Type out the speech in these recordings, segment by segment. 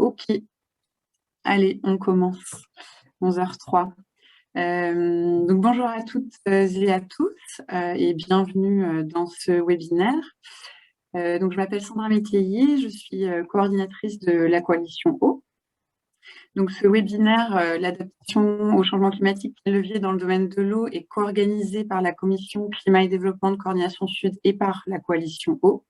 Ok, allez, on commence. 11h03. Donc bonjour à toutes et à tous et bienvenue dans ce webinaire. Donc je m'appelle Sandra Métayer, je suis coordinatrice de la coalition Eau. Donc ce webinaire, l'adaptation au changement climatique, levier dans le domaine de l'eau, est co-organisé par la Commission Climat et Développement de Coordination Sud et par la coalition Eau.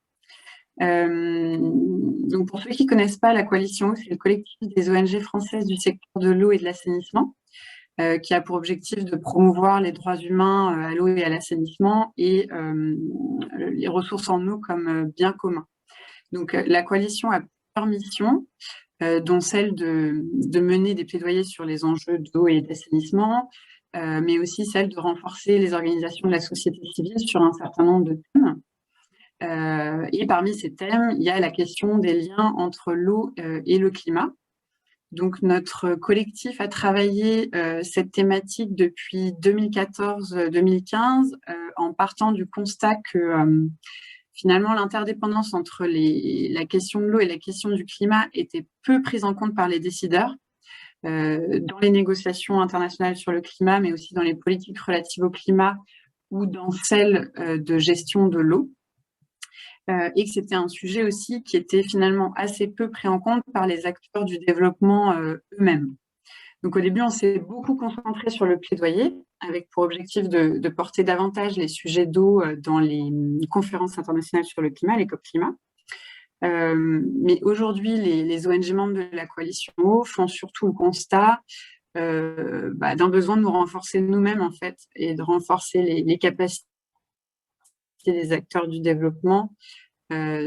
Donc pour ceux qui ne connaissent pas la coalition, c'est le collectif des ONG françaises du secteur de l'eau et de l'assainissement qui a pour objectif de promouvoir les droits humains à l'eau et à l'assainissement et les ressources en eau comme bien commun. Donc la coalition a plusieurs missions, dont celle de mener des plaidoyers sur les enjeux d'eau et d'assainissement, mais aussi celle de renforcer les organisations de la société civile sur un certain nombre de thèmes. Et parmi ces thèmes, il y a la question des liens entre l'eau et le climat. Donc, notre collectif a travaillé cette thématique depuis 2014-2015 en partant du constat que finalement l'interdépendance entre la question de l'eau et la question du climat était peu prise en compte par les décideurs dans les négociations internationales sur le climat, mais aussi dans les politiques relatives au climat ou dans celles de gestion de l'eau. Et que c'était un sujet aussi qui était finalement assez peu pris en compte par les acteurs du développement eux-mêmes. Donc au début, on s'est beaucoup concentré sur le plaidoyer, avec pour objectif de porter davantage les sujets d'eau dans les conférences internationales sur le climat, les COP climat. Mais aujourd'hui, les ONG membres de la coalition eau font surtout le constat d'un besoin de nous renforcer nous-mêmes, en fait, et de renforcer les capacités des acteurs du développement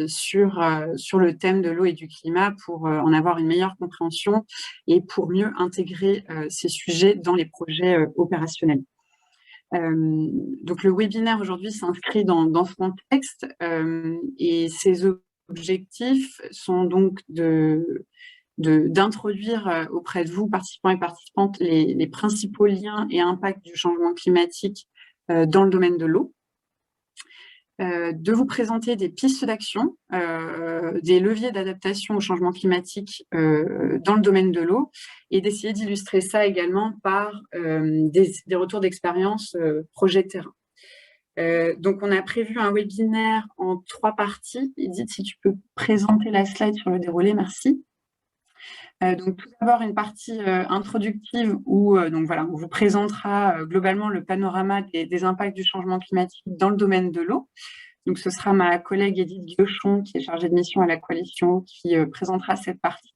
sur le thème de l'eau et du climat pour en avoir une meilleure compréhension et pour mieux intégrer ces sujets dans les projets opérationnels. Donc le webinaire aujourd'hui s'inscrit dans ce contexte et ses objectifs sont donc d'introduire auprès de vous, participants et participantes, les principaux liens et impacts du changement climatique dans le domaine de l'eau. De vous présenter des pistes d'action, des leviers d'adaptation au changement climatique dans le domaine de l'eau et d'essayer d'illustrer ça également par des retours d'expérience projet terrain. Donc, on a prévu un webinaire en 3 parties. Edith, si tu peux présenter la slide sur le déroulé, merci. Donc, tout d'abord, une partie introductive où on vous présentera globalement le panorama des impacts du changement climatique dans le domaine de l'eau. Donc, ce sera ma collègue Edith Guiochon, qui est chargée de mission à la coalition, qui présentera cette partie.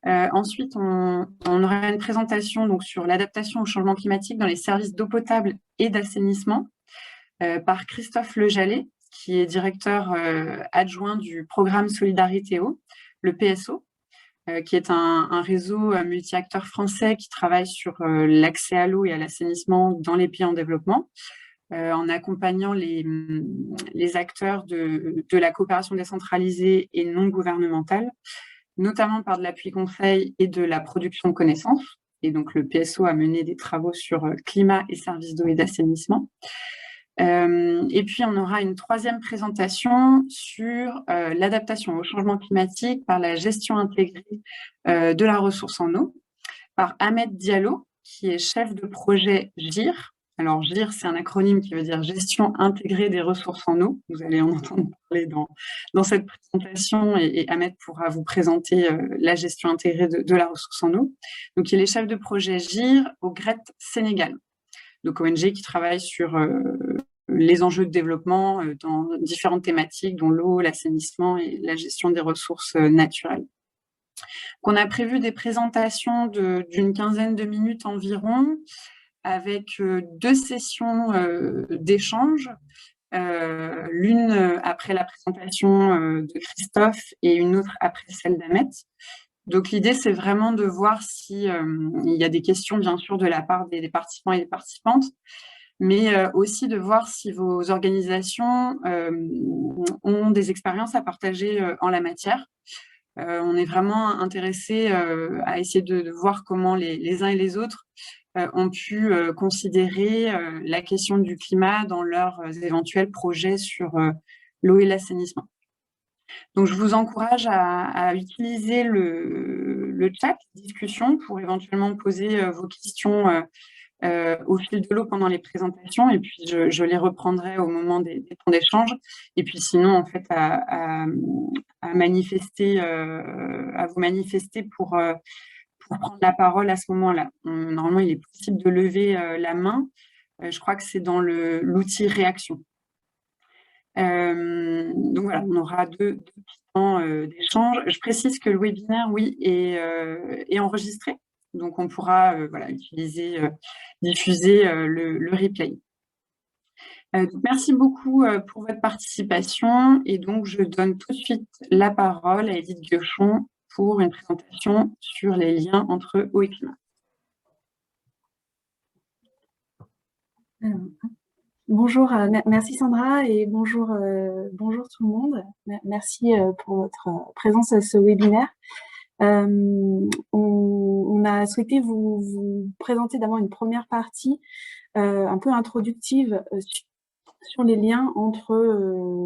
Ensuite, on aura une présentation donc, sur l'adaptation au changement climatique dans les services d'eau potable et d'assainissement par Christophe Lejallet, qui est directeur adjoint du programme Solidarité Eau, le PSO, qui est un réseau multi-acteurs français qui travaille sur l'accès à l'eau et à l'assainissement dans les pays en développement, en accompagnant les acteurs de la coopération décentralisée et non gouvernementale, notamment par de l'appui conseil et de la production de connaissances. Et donc, le PSO a mené des travaux sur climat et services d'eau et d'assainissement. Et puis, on aura une 3e présentation sur l'adaptation au changement climatique par la gestion intégrée de la ressource en eau, par Ahmed Diallo, qui est chef de projet GIR. Alors, GIR, c'est un acronyme qui veut dire Gestion intégrée des ressources en eau. Vous allez en entendre parler dans cette présentation et Ahmed pourra vous présenter la gestion intégrée de la ressource en eau. Donc, il est chef de projet GIR au GRET Sénégal, donc ONG qui travaille sur les enjeux de développement dans différentes thématiques, dont l'eau, l'assainissement et la gestion des ressources naturelles. On a prévu des présentations d'une quinzaine de minutes environ, avec 2 sessions d'échange, l'une après la présentation de Christophe et une autre après celle d'Ahmed. Donc l'idée, c'est vraiment de voir si il y a des questions, bien sûr, de la part des participants et des participantes, mais aussi de voir si vos organisations ont des expériences à partager en la matière. On est vraiment intéressé à essayer de voir comment les uns et les autres ont pu considérer la question du climat dans leurs éventuels projets sur l'eau et l'assainissement. Donc, je vous encourage à utiliser le chat discussion pour éventuellement poser vos questions au fil de l'eau pendant les présentations, et puis je les reprendrai au moment des temps d'échange. Et puis sinon, en fait, à manifester, à vous manifester pour prendre la parole à ce moment-là. Normalement, il est possible de lever la main. Je crois que c'est dans l'outil réaction. Donc voilà, on aura deux petits temps d'échange. Je précise que le webinaire, oui, est enregistré. Donc on pourra voilà, utiliser, diffuser le replay. Donc merci beaucoup pour votre participation. Et donc je donne tout de suite la parole à Edith Guiochon pour une présentation sur les liens entre eau et climat. Bonjour, merci Sandra et bonjour, bonjour tout le monde. Merci pour votre présence à ce webinaire. On a souhaité vous présenter d'abord une première partie un peu introductive sur les liens entre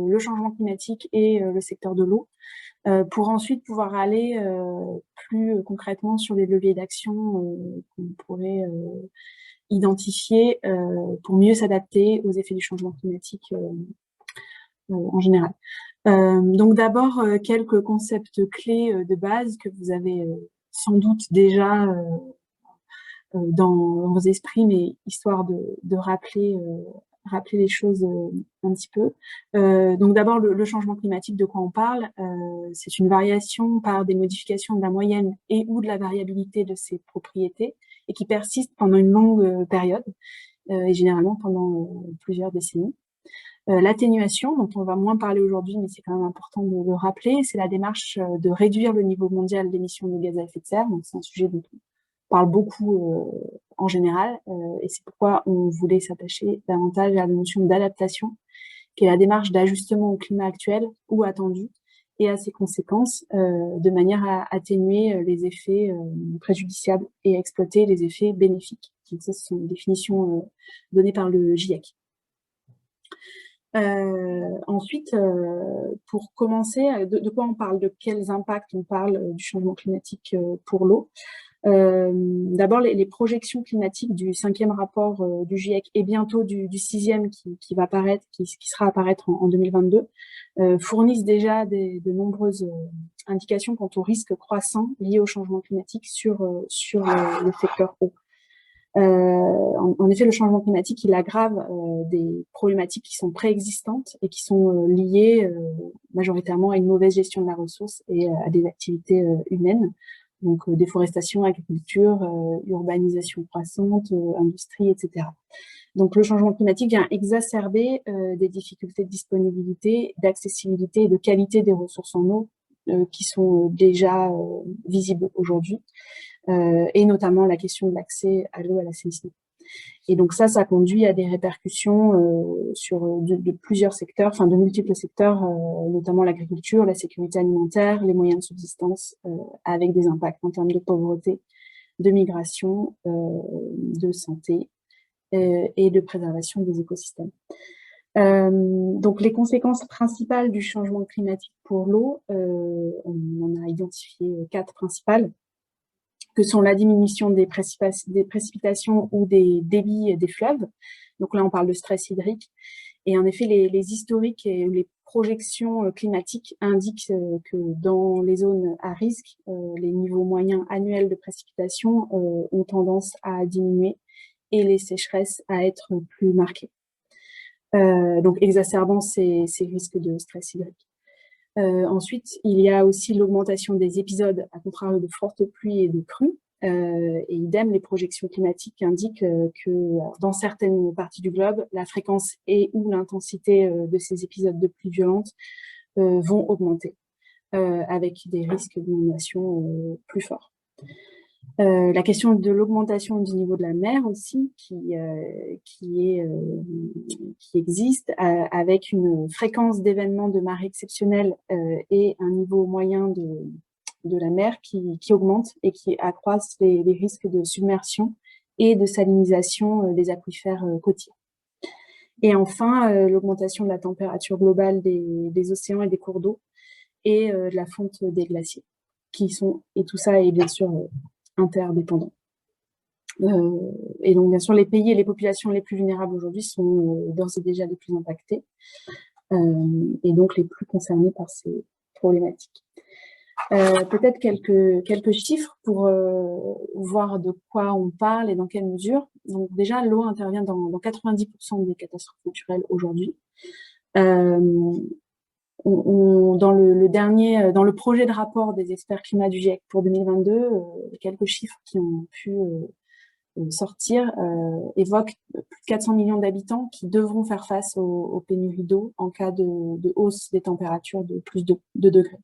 le changement climatique et le secteur de l'eau, pour ensuite pouvoir aller plus concrètement sur les leviers d'action qu'on pourrait identifier pour mieux s'adapter aux effets du changement climatique en général. Donc d'abord, quelques concepts clés de base que vous avez sans doute déjà dans vos esprits, mais histoire de rappeler les choses un petit peu. Donc d'abord, le changement climatique, de quoi on parle? C'est une variation par des modifications de la moyenne et ou de la variabilité de ses propriétés et qui persiste pendant une longue période et généralement pendant plusieurs décennies. L'atténuation, dont on va moins parler aujourd'hui, mais c'est quand même important de le rappeler, c'est la démarche de réduire le niveau mondial d'émissions de gaz à effet de serre. Donc c'est un sujet dont on parle beaucoup en général, et c'est pourquoi on voulait s'attacher davantage à la notion d'adaptation, qui est la démarche d'ajustement au climat actuel ou attendu, et à ses conséquences, de manière à atténuer les effets préjudiciables et à exploiter les effets bénéfiques. Donc ça, ce sont des définitions données par le GIEC. Ensuite, pour commencer, de quoi on parle? De quels impacts on parle du changement climatique pour l'eau? D'abord, les projections climatiques du 5e rapport du GIEC et bientôt du 6e qui va apparaître, qui sera à apparaître en 2022, fournissent déjà de nombreuses indications quant aux risques croissants liés au changement climatique sur le secteur eau. En effet, le changement climatique, il aggrave des problématiques qui sont préexistantes et qui sont liées majoritairement à une mauvaise gestion de la ressource et à des activités humaines. Donc déforestation, agriculture, urbanisation croissante, industrie, etc. Donc le changement climatique vient exacerber des difficultés de disponibilité, d'accessibilité et de qualité des ressources en eau qui sont déjà visibles aujourd'hui. Et notamment la question de l'accès à l'eau, à l'assainissement. Et donc ça conduit à des répercussions sur de plusieurs secteurs, enfin de multiples secteurs, notamment l'agriculture, la sécurité alimentaire, les moyens de subsistance, avec des impacts en termes de pauvreté, de migration, de santé et de préservation des écosystèmes. Donc les conséquences principales du changement climatique pour l'eau, on en a identifié 4 principales, que sont la diminution des précipitations ou des débits des fleuves. Donc là, on parle de stress hydrique. Et en effet, les historiques et les projections climatiques indiquent que dans les zones à risque, les niveaux moyens annuels de précipitations ont tendance à diminuer et les sécheresses à être plus marquées. Donc exacerbant ces risques de stress hydrique. Ensuite, il y a aussi l'augmentation des épisodes, à contrario de fortes pluies et de crues. Et idem, les projections climatiques indiquent que dans certaines parties du globe, la fréquence et ou l'intensité de ces épisodes de pluie violentes vont augmenter, avec des risques d'inondation plus forts. La question de l'augmentation du niveau de la mer aussi, qui existe, avec une fréquence d'événements de marée exceptionnelle et un niveau moyen de la mer qui augmente et qui accroissent les risques de submersion et de salinisation des aquifères côtiers. Et enfin, l'augmentation de la température globale des océans et des cours d'eau, et de la fonte des glaciers, et tout ça est bien sûr interdépendant. Et donc, bien sûr, les pays et les populations les plus vulnérables aujourd'hui sont d'ores et déjà les plus impactés et donc les plus concernés par ces problématiques. Peut-être quelques chiffres pour voir de quoi on parle et dans quelle mesure. Donc déjà, l'eau intervient dans 90% des catastrophes naturelles aujourd'hui. Dans le projet de rapport des experts climat du GIEC pour 2022, quelques chiffres qui ont pu sortir évoquent plus de 400 millions d'habitants qui devront faire face aux pénuries d'eau en cas de hausse des températures de plus de 2 degrés.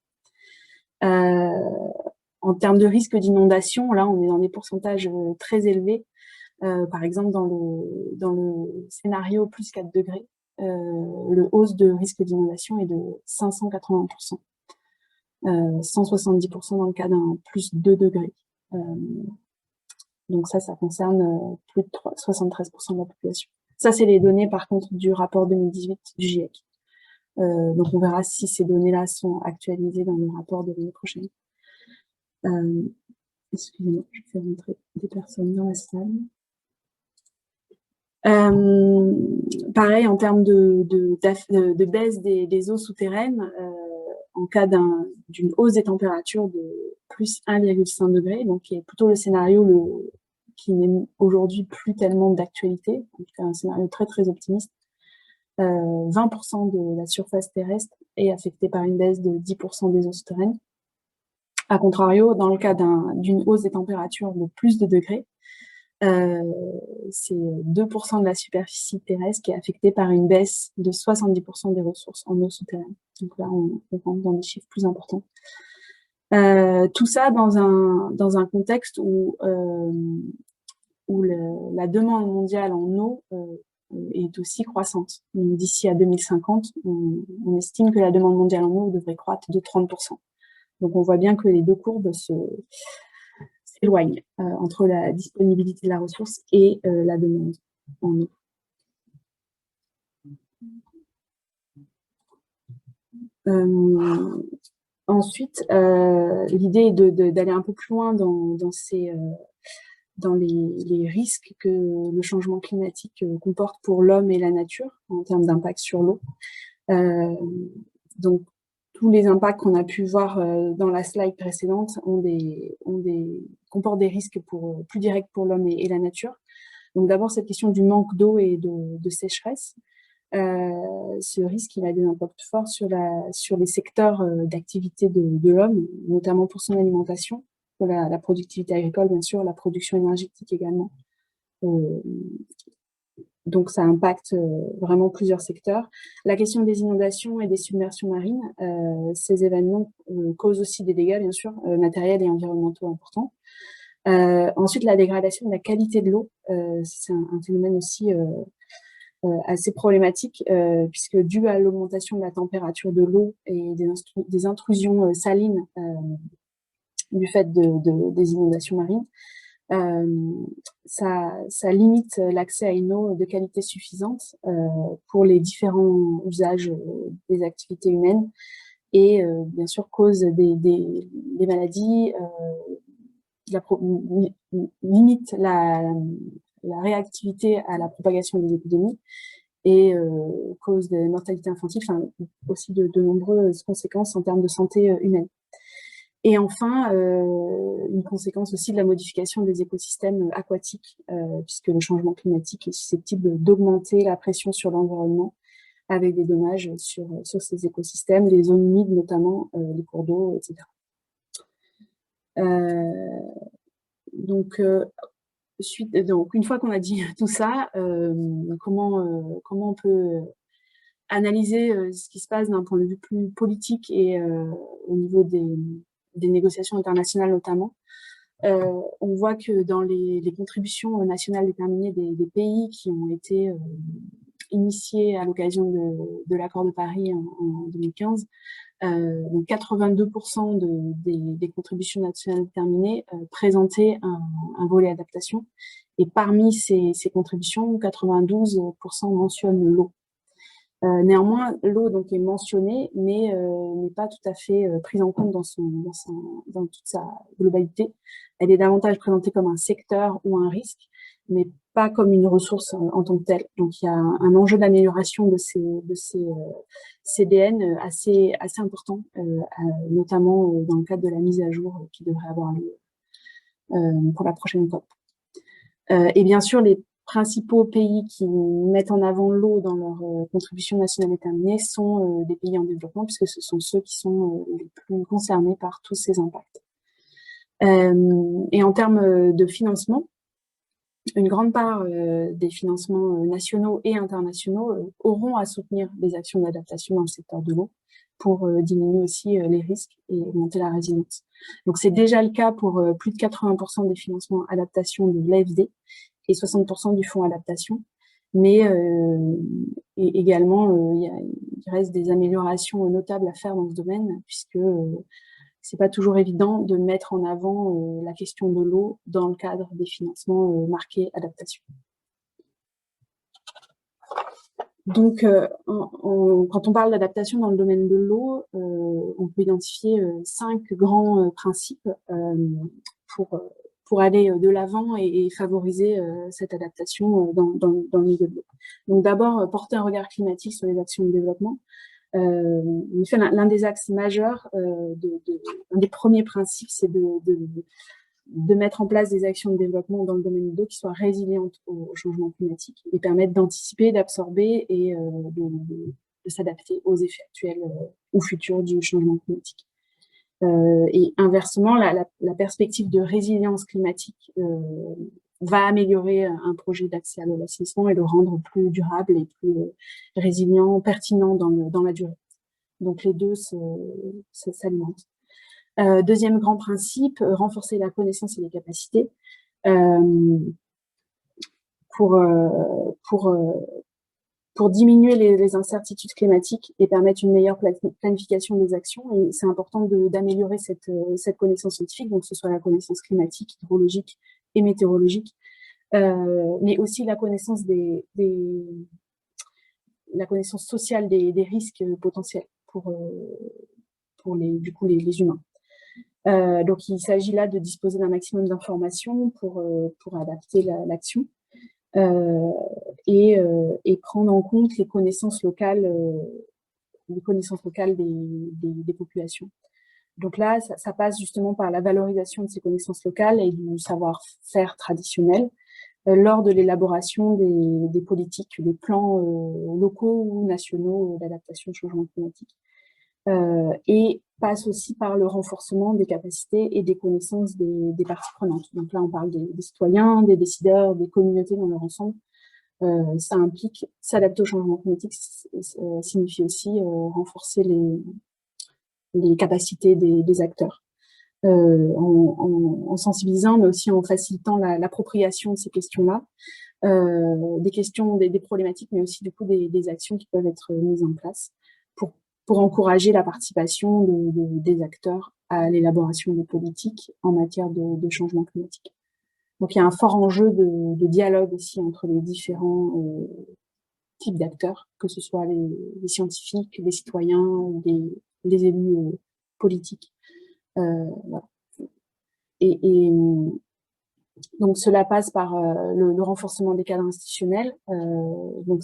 En termes de risque d'inondation, là, on est dans des pourcentages très élevés. Par exemple, dans le scénario plus 4 degrés, le hausse de risque d'inondation est de 580%. 170% dans le cas d'un plus 2 degrés. Donc ça concerne plus de 73% de la population. Ça, c'est les données, par contre, du rapport 2018 du GIEC. Donc on verra si ces données-là sont actualisées dans le rapport de l'année prochaine. Excusez-moi, je fais rentrer des personnes dans la salle. Pareil, en termes de baisse des eaux souterraines, en cas d'une hausse des températures de plus 1,5 degré, donc qui est plutôt le scénario qui n'est aujourd'hui plus tellement d'actualité, en tout cas un scénario très très optimiste. 20% de la surface terrestre est affectée par une baisse de 10% des eaux souterraines. A contrario, dans le cas d'une hausse des températures de plus de degrés, c'est 2% de la superficie terrestre qui est affectée par une baisse de 70% des ressources en eau souterraine. Donc là, on rentre dans des chiffres plus importants. Tout ça dans un contexte où la demande mondiale en eau est aussi croissante. D'ici à 2050, on estime que la demande mondiale en eau devrait croître de 30%. Donc on voit bien que les deux courbes s'éloignent entre la disponibilité de la ressource et la demande en eau. Ensuite, l'idée est d'aller un peu plus loin dans les risques que le changement climatique comporte pour l'homme et la nature en termes d'impact sur l'eau. Donc, tous les impacts qu'on a pu voir dans la slide précédente comportent des risques plus directs pour l'homme et la nature. Donc d'abord, cette question du manque d'eau et de sécheresse. Ce risque, il a des impacts forts sur les secteurs d'activité de l'homme, notamment pour son alimentation, pour la productivité agricole, bien sûr, la production énergétique également. Donc, ça impacte vraiment plusieurs secteurs. La question des inondations et des submersions marines, ces événements causent aussi des dégâts, bien sûr, matériels et environnementaux importants. Ensuite, la dégradation de la qualité de l'eau, c'est un phénomène aussi assez problématique, puisque dû à l'augmentation de la température de l'eau et des intrusions salines du fait des inondations marines, ça limite l'accès à une eau de qualité suffisante pour les différents usages des activités humaines et bien sûr cause des maladies, limite la réactivité à la propagation des épidémies et cause de mortalité infantile, enfin aussi de nombreuses conséquences en termes de santé humaine. Et enfin, une conséquence aussi de la modification des écosystèmes aquatiques, puisque le changement climatique est susceptible d'augmenter la pression sur l'environnement avec des dommages sur ces écosystèmes, les zones humides notamment, les cours d'eau, etc. Donc, une fois qu'on a dit tout ça, comment on peut analyser ce qui se passe d'un point de vue plus politique et au niveau des négociations internationales notamment. On voit que dans les contributions nationales déterminées des pays qui ont été initiées à l'occasion de l'accord de Paris en 2015, donc 82% des contributions nationales déterminées présentaient un volet adaptation. Et parmi ces contributions, 92% mentionnent l'eau. Néanmoins, l'eau donc est mentionnée, mais n'est pas tout à fait prise en compte dans toute sa globalité. Elle est davantage présentée comme un secteur ou un risque, mais pas comme une ressource en tant que telle. Donc, il y a un enjeu d'amélioration de ces CDN assez important, notamment dans le cadre de la mise à jour qui devrait avoir lieu pour la prochaine COP. Et bien sûr, les principaux pays qui mettent en avant l'eau dans leur contribution nationale déterminée sont des pays en développement, puisque ce sont ceux qui sont les plus concernés par tous ces impacts. Et en termes de financement, une grande part des financements nationaux et internationaux auront à soutenir des actions d'adaptation dans le secteur de l'eau pour diminuer aussi les risques et augmenter la résilience. Donc c'est déjà le cas pour plus de 80% des financements adaptation de l'AFD et 60% du fonds adaptation. Mais également, il reste des améliorations notables à faire dans ce domaine, puisque c'est pas toujours évident de mettre en avant la question de l'eau dans le cadre des financements marqués adaptation. Donc, quand on parle d'adaptation dans le domaine de l'eau, on peut identifier 5 grands principes pour aller de l'avant et favoriser cette adaptation dans le milieu de l'eau. Donc d'abord, porter un regard climatique sur les actions de développement. L'un des axes majeurs, un des premiers principes, c'est de mettre en place des actions de développement dans le domaine de l'eau qui soient résilientes au changement climatique et permettent d'anticiper, d'absorber et de s'adapter aux effets actuels ou futurs du changement climatique. Et inversement, la perspective de résilience climatique va améliorer un projet d'accès à l'eau d'assainissement et le rendre plus durable et plus résilient, pertinent dans la durée. Donc les deux s'alimentent. Deuxième grand principe, renforcer la connaissance et les capacités pour diminuer les incertitudes climatiques et permettre une meilleure planification des actions. Et c'est important d'améliorer cette connaissance scientifique, donc que ce soit la connaissance climatique, hydrologique et météorologique, mais aussi la connaissance la connaissance sociale des risques potentiels pour les humains. Donc, il s'agit là de disposer d'un maximum d'informations pour adapter l'action et prendre en compte les connaissances locales des populations. Donc là, ça passe justement par la valorisation de ces connaissances locales et du savoir-faire traditionnel lors de l'élaboration des politiques, des plans locaux ou nationaux d'adaptation au changement climatique. Et passe aussi par le renforcement des capacités et des connaissances des parties prenantes. Donc là, on parle des citoyens, des décideurs, des communautés dans leur ensemble. Ça implique s'adapter au changement climatique, signifie aussi renforcer les capacités des acteurs. En sensibilisant, mais aussi en facilitant l'appropriation de ces questions-là, des questions, des problématiques, mais aussi du coup des actions qui peuvent être mises en place pour encourager la participation des acteurs à l'élaboration des politiques en matière de changement climatique. Donc il y a un fort enjeu de dialogue aussi entre les différents types d'acteurs, que ce soit les scientifiques, les citoyens, les élus politiques. Voilà. Et donc cela passe par le renforcement des cadres institutionnels, donc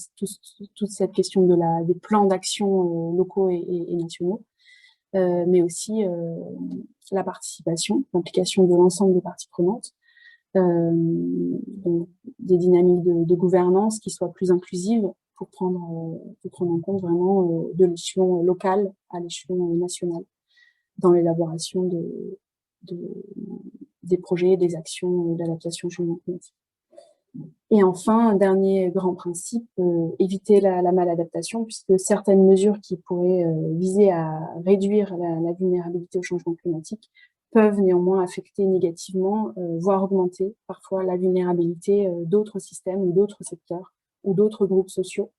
toute cette question des plans d'action locaux et nationaux, mais aussi la participation, l'implication de l'ensemble des parties prenantes, donc des dynamiques de gouvernance qui soient plus inclusives pour prendre en compte vraiment de l'échelon local à l'échelon national dans l'élaboration des projets, des actions d'adaptation au changement climatique. Et enfin, un dernier grand principe, éviter la maladaptation, puisque certaines mesures qui pourraient viser à réduire la vulnérabilité au changement climatique peuvent néanmoins affecter négativement, voire augmenter parfois la vulnérabilité d'autres systèmes ou d'autres secteurs ou d'autres groupes sociaux.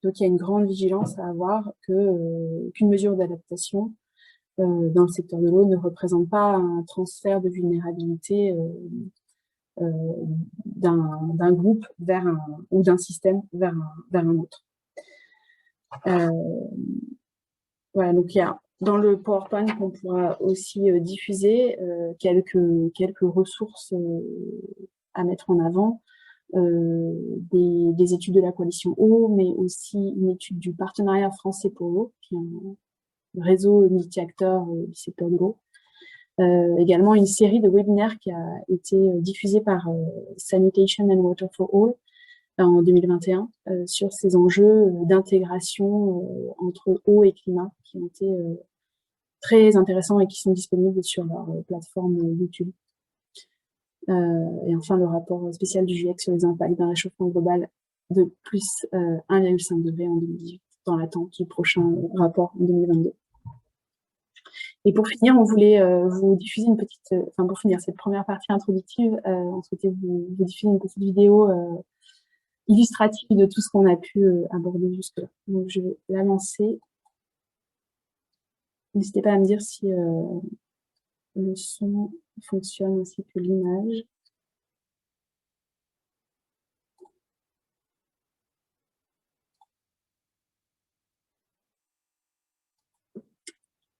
Donc il y a une grande vigilance à avoir qu'une mesure d'adaptation dans le secteur de l'eau ne représente pas un transfert de vulnérabilité d'un groupe ou d'un système vers un autre. Euh, voilà, donc il y a dans le PowerPoint qu'on pourra aussi diffuser quelques ressources à mettre en avant, des études de la coalition eau, mais aussi une étude du partenariat français pour l'eau, qui est un réseau multi-acteurs du secteur de l'eau. Également une série de webinaires qui a été diffusée par Sanitation and Water for All en 2021 sur ces enjeux d'intégration entre eau et climat qui ont été très intéressants et qui sont disponibles sur leur plateforme YouTube. Et enfin, le rapport spécial du GIEC sur les impacts d'un réchauffement global de plus 1,5 degré en 2018, dans l'attente du prochain rapport en 2022. Et pour finir, on voulait vous diffuser une petite, pour finir cette première partie introductive, on souhaitait vous diffuser une petite vidéo illustrative de tout ce qu'on a pu aborder jusque-là. Donc, je vais la lancer. N'hésitez pas à me dire si le son fonctionne ainsi que l'image.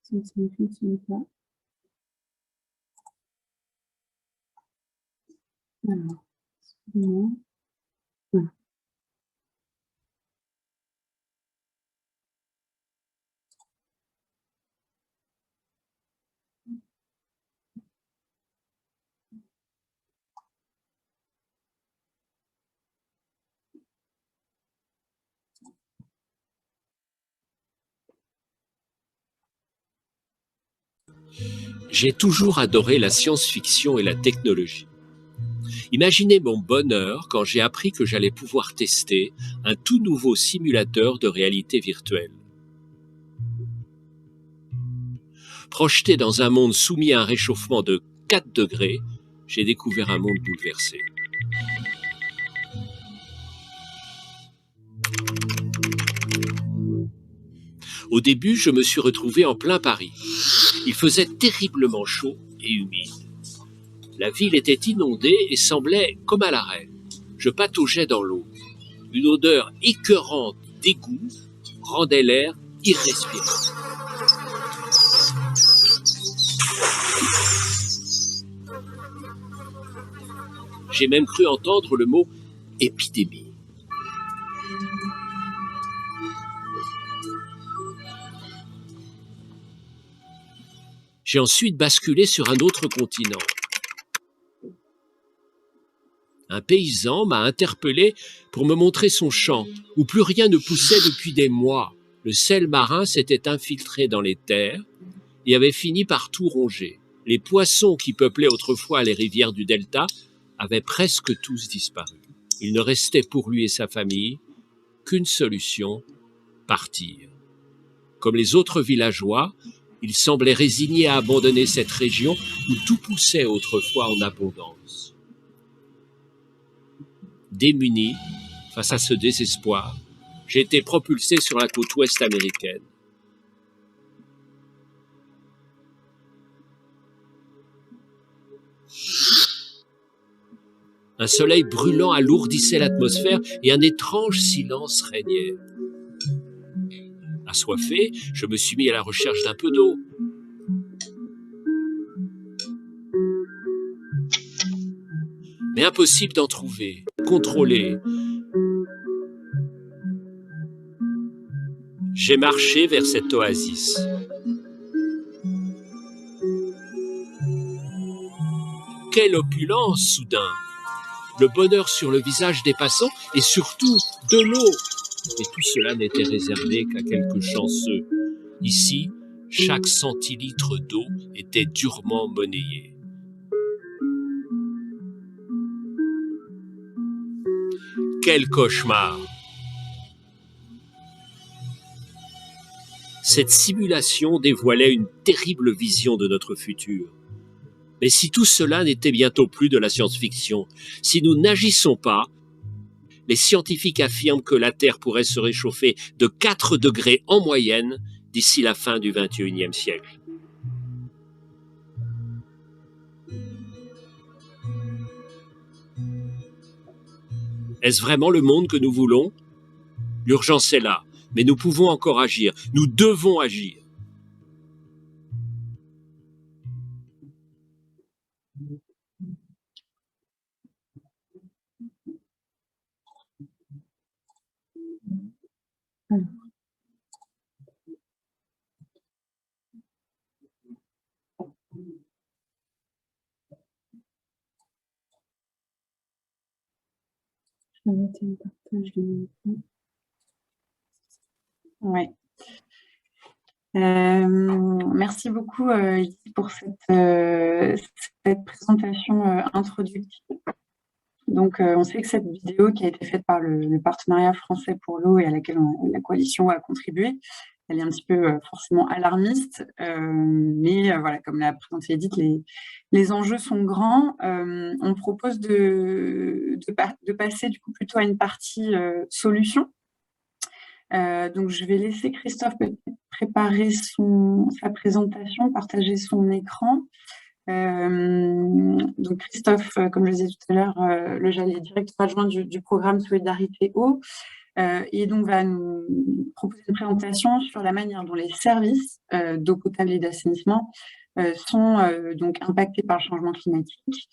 Ça ne fonctionne pas. Alors, non. Voilà. J'ai toujours adoré la science-fiction et la technologie. Imaginez mon bonheur quand j'ai appris que j'allais pouvoir tester un tout nouveau simulateur de réalité virtuelle. Projeté dans un monde soumis à un réchauffement de 4 degrés, j'ai découvert un monde bouleversé. Au début, je me suis retrouvé en plein Paris. Il faisait terriblement chaud et humide. La ville était inondée et semblait comme à l'arrêt. Je pataugeais dans l'eau. Une odeur écœurante d'égout rendait l'air irrespirable. J'ai même cru entendre le mot épidémie. J'ai ensuite basculé sur un autre continent. Un paysan m'a interpellé pour me montrer son champ, où plus rien ne poussait depuis des mois. Le sel marin s'était infiltré dans les terres et avait fini par tout ronger. Les poissons qui peuplaient autrefois les rivières du delta avaient presque tous disparu. Il ne restait pour lui et sa famille qu'une solution, partir. Comme les autres villageois, il semblait résigné à abandonner cette région où tout poussait autrefois en abondance. Démuni face à ce désespoir, j'ai été propulsé sur la côte ouest américaine. Un soleil brûlant alourdissait l'atmosphère et un étrange silence régnait. Assoiffé, je me suis mis à la recherche d'un peu d'eau. Mais impossible d'en trouver, contrôler. J'ai marché vers cette oasis. Quelle opulence soudain! Le bonheur sur le visage des passants et surtout de l'eau. Et tout cela n'était réservé qu'à quelques chanceux. Ici, chaque centilitre d'eau était durement monnayé. Quel cauchemar! Cette simulation dévoilait une terrible vision de notre futur. Mais si tout cela n'était bientôt plus de la science-fiction, si nous n'agissons pas, les scientifiques affirment que la Terre pourrait se réchauffer de 4 degrés en moyenne d'ici la fin du XXIe siècle. Est-ce vraiment le monde que nous voulons? L'urgence est là. Mais nous pouvons encore agir. Nous devons agir. Ouais. Merci beaucoup pour cette présentation introductive. Donc, on sait que cette vidéo qui a été faite par le partenariat français pour l'eau et à laquelle la coalition a contribué, elle est un petit peu forcément alarmiste, mais voilà, comme l'a présenté Edith, les enjeux sont grands. On propose de passer du coup plutôt à une partie solution. Donc, je vais laisser Christophe peut-être préparer sa présentation, partager son écran. Donc Christophe, comme je le disais tout à l'heure, le directeur adjoint du programme Solidarité Eau, et donc va nous proposer une présentation sur la manière dont les services d'eau potable et d'assainissement sont donc impactés par le changement climatique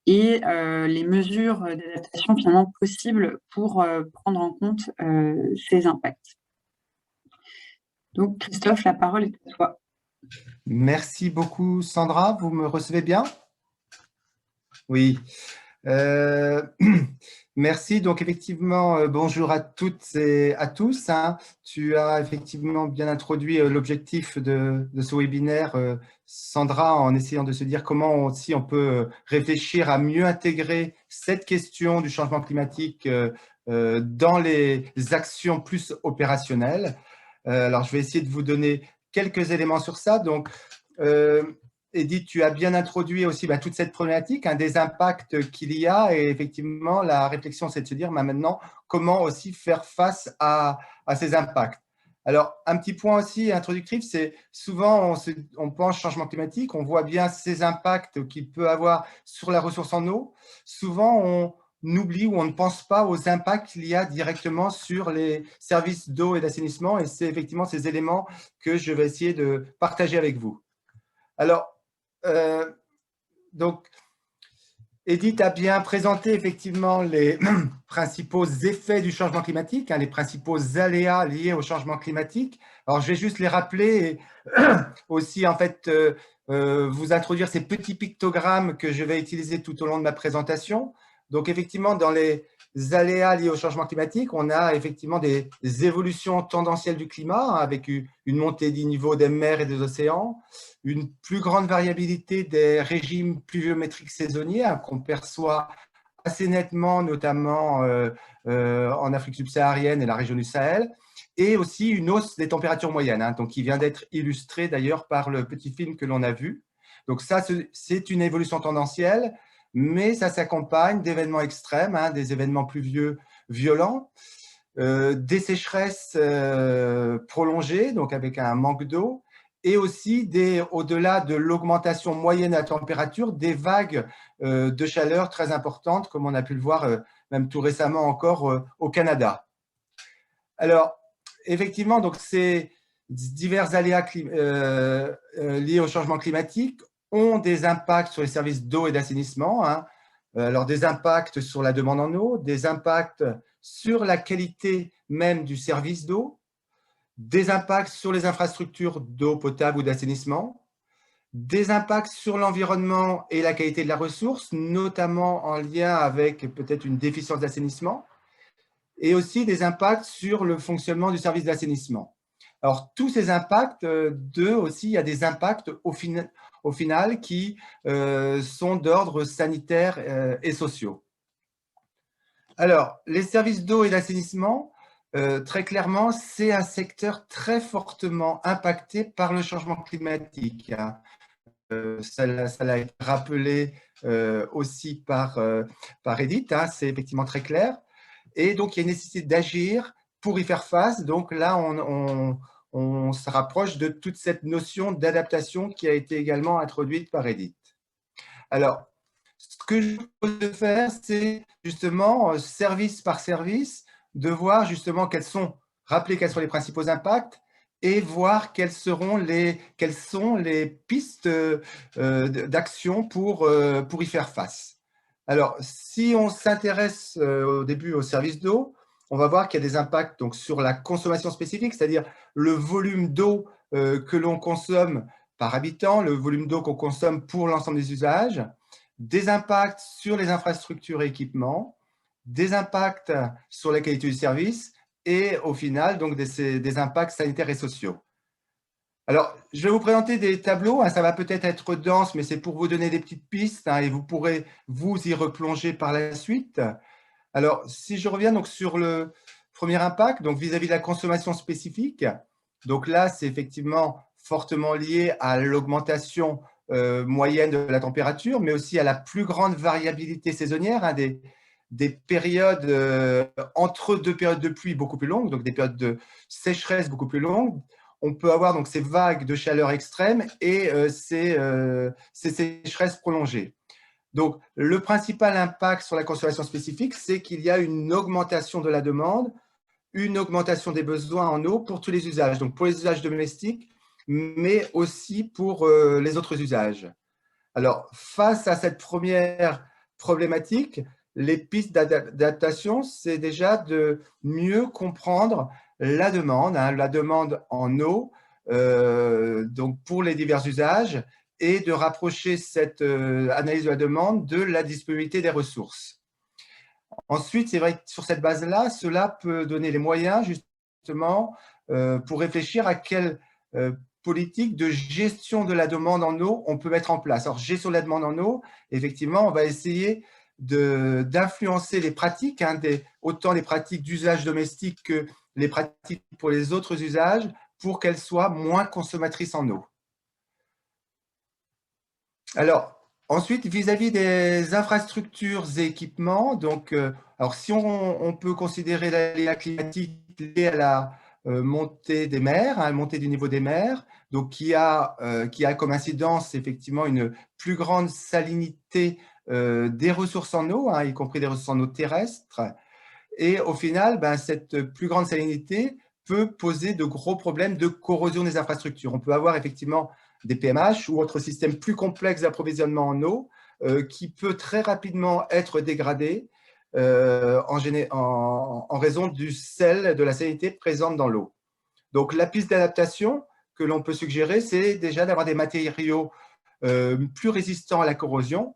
et les mesures d'adaptation finalement possibles pour prendre en compte ces impacts. Donc Christophe, la parole est à toi. Merci beaucoup Sandra, vous me recevez bien? Oui. Merci. Donc effectivement, bonjour à toutes et à tous. Tu as effectivement bien introduit l'objectif de ce webinaire, Sandra, en essayant de se dire comment aussi on peut réfléchir à mieux intégrer cette question du changement climatique dans les actions plus opérationnelles. Alors, je vais essayer de vous donner quelques éléments sur ça. Donc, Edith, tu as bien introduit aussi toute cette problématique, des impacts qu'il y a. Et effectivement, la réflexion, c'est de se dire maintenant comment aussi faire face à ces impacts. Alors, un petit point aussi introductif, c'est souvent on pense changement climatique, on voit bien ces impacts qu'il peut avoir sur la ressource en eau. Souvent, on oublie ou on ne pense pas aux impacts qu'il y a directement sur les services d'eau et d'assainissement. Et c'est effectivement ces éléments que je vais essayer de partager avec vous. Alors, donc, Edith a bien présenté effectivement les principaux effets du changement climatique, les principaux aléas liés au changement climatique. Alors, je vais juste les rappeler et aussi, en fait, vous introduire ces petits pictogrammes que je vais utiliser tout au long de ma présentation. Donc, effectivement, dans les aléas liés au changement climatique, on a effectivement des évolutions tendancielles du climat avec une montée du niveau des mers et des océans, une plus grande variabilité des régimes pluviométriques saisonniers qu'on perçoit assez nettement, notamment en Afrique subsaharienne et la région du Sahel, et aussi une hausse des températures moyennes, donc qui vient d'être illustrée d'ailleurs par le petit film que l'on a vu. Donc ça, c'est une évolution tendancielle, mais ça s'accompagne d'événements extrêmes, des événements pluvieux violents, des sécheresses prolongées, donc avec un manque d'eau, et aussi au-delà de l'augmentation moyenne de la température, des vagues de chaleur très importantes, comme on a pu le voir même tout récemment encore au Canada. Alors, effectivement, donc ces divers aléas liés au changement climatique ont des impacts sur les services d'eau et d'assainissement. Alors, des impacts sur la demande en eau, des impacts sur la qualité même du service d'eau, des impacts sur les infrastructures d'eau potable ou d'assainissement, des impacts sur l'environnement et la qualité de la ressource, notamment en lien avec peut-être une déficience d'assainissement, et aussi des impacts sur le fonctionnement du service d'assainissement. Alors, tous ces impacts, aussi, il y a des impacts au final qui sont d'ordre sanitaire et sociaux. Alors, les services d'eau et d'assainissement, très clairement, c'est un secteur très fortement impacté par le changement climatique. Ça l'a été rappelé aussi par Edith, c'est effectivement très clair. Et donc, il y a une nécessité d'agir pour y faire face. Donc là, on se rapproche de toute cette notion d'adaptation qui a été également introduite par Edith. Alors, ce que je peux faire, c'est justement, service par service, de voir justement quels sont rappeler quels sont les principaux impacts et voir quelles sont les pistes d'action pour y faire face. Alors, si on s'intéresse au début au service d'eau, on va voir qu'il y a des impacts donc, sur la consommation spécifique, c'est-à-dire le volume d'eau que l'on consomme par habitant, le volume d'eau qu'on consomme pour l'ensemble des usages, des impacts sur les infrastructures et équipements, des impacts sur la qualité du service et au final, donc, des impacts sanitaires et sociaux. Alors, je vais vous présenter des tableaux, hein, ça va peut-être être dense, mais c'est pour vous donner des petites pistes hein, et vous pourrez vous y replonger par la suite. Alors, si je reviens donc, sur le premier impact, donc vis-à-vis de la consommation spécifique, donc là, c'est effectivement fortement lié à l'augmentation moyenne de la température, mais aussi à la plus grande variabilité saisonnière, hein, des périodes entre deux périodes de pluie beaucoup plus longues, donc des périodes de sécheresse beaucoup plus longues. On peut avoir donc ces vagues de chaleur extrêmes et ces sécheresses prolongées. Donc, le principal impact sur la consommation spécifique, c'est qu'il y a une augmentation de la demande, une augmentation des besoins en eau pour tous les usages, donc pour les usages domestiques, mais aussi pour les autres usages. Alors, face à cette première problématique, les pistes d'adaptation, c'est déjà de mieux comprendre la demande, hein, la demande en eau, donc pour les divers usages, et de rapprocher cette analyse de la demande de la disponibilité des ressources. Ensuite, c'est vrai que sur cette base-là, cela peut donner les moyens justement pour réfléchir à quelle politique de gestion de la demande en eau on peut mettre en place. Alors, gestion de la demande en eau, effectivement, on va essayer d'influencer les pratiques, hein, autant les pratiques d'usage domestique que les pratiques pour les autres usages, pour qu'elles soient moins consommatrices en eau. Alors, ensuite, vis-à-vis des infrastructures et équipements, donc, alors si on peut considérer l'aléa climatique lié à la montée des mers, hein, la montée du niveau des mers, donc qui a comme incidence effectivement une plus grande salinité des ressources en eau, hein, y compris des ressources en eau terrestres. Et au final, ben, cette plus grande salinité peut poser de gros problèmes de corrosion des infrastructures. On peut avoir effectivement des PMH ou autres systèmes plus complexes d'approvisionnement en eau qui peut très rapidement être dégradé en raison du sel, de la salinité présente dans l'eau. Donc, la piste d'adaptation que l'on peut suggérer, c'est déjà d'avoir des matériaux plus résistants à la corrosion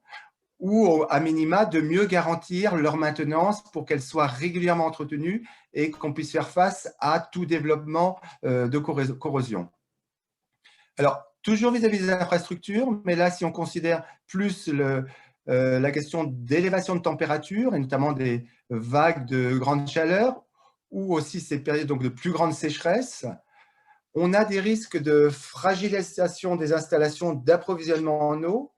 ou à minima de mieux garantir leur maintenance pour qu'elles soient régulièrement entretenues et qu'on puisse faire face à tout développement de corrosion. Alors, toujours vis-à-vis des infrastructures, mais là, si on considère plus la question d'élévation de température, et notamment des vagues de grande chaleur, ou aussi ces périodes donc, de plus grande sécheresse, on a des risques de fragilisation des installations d'approvisionnement en eau,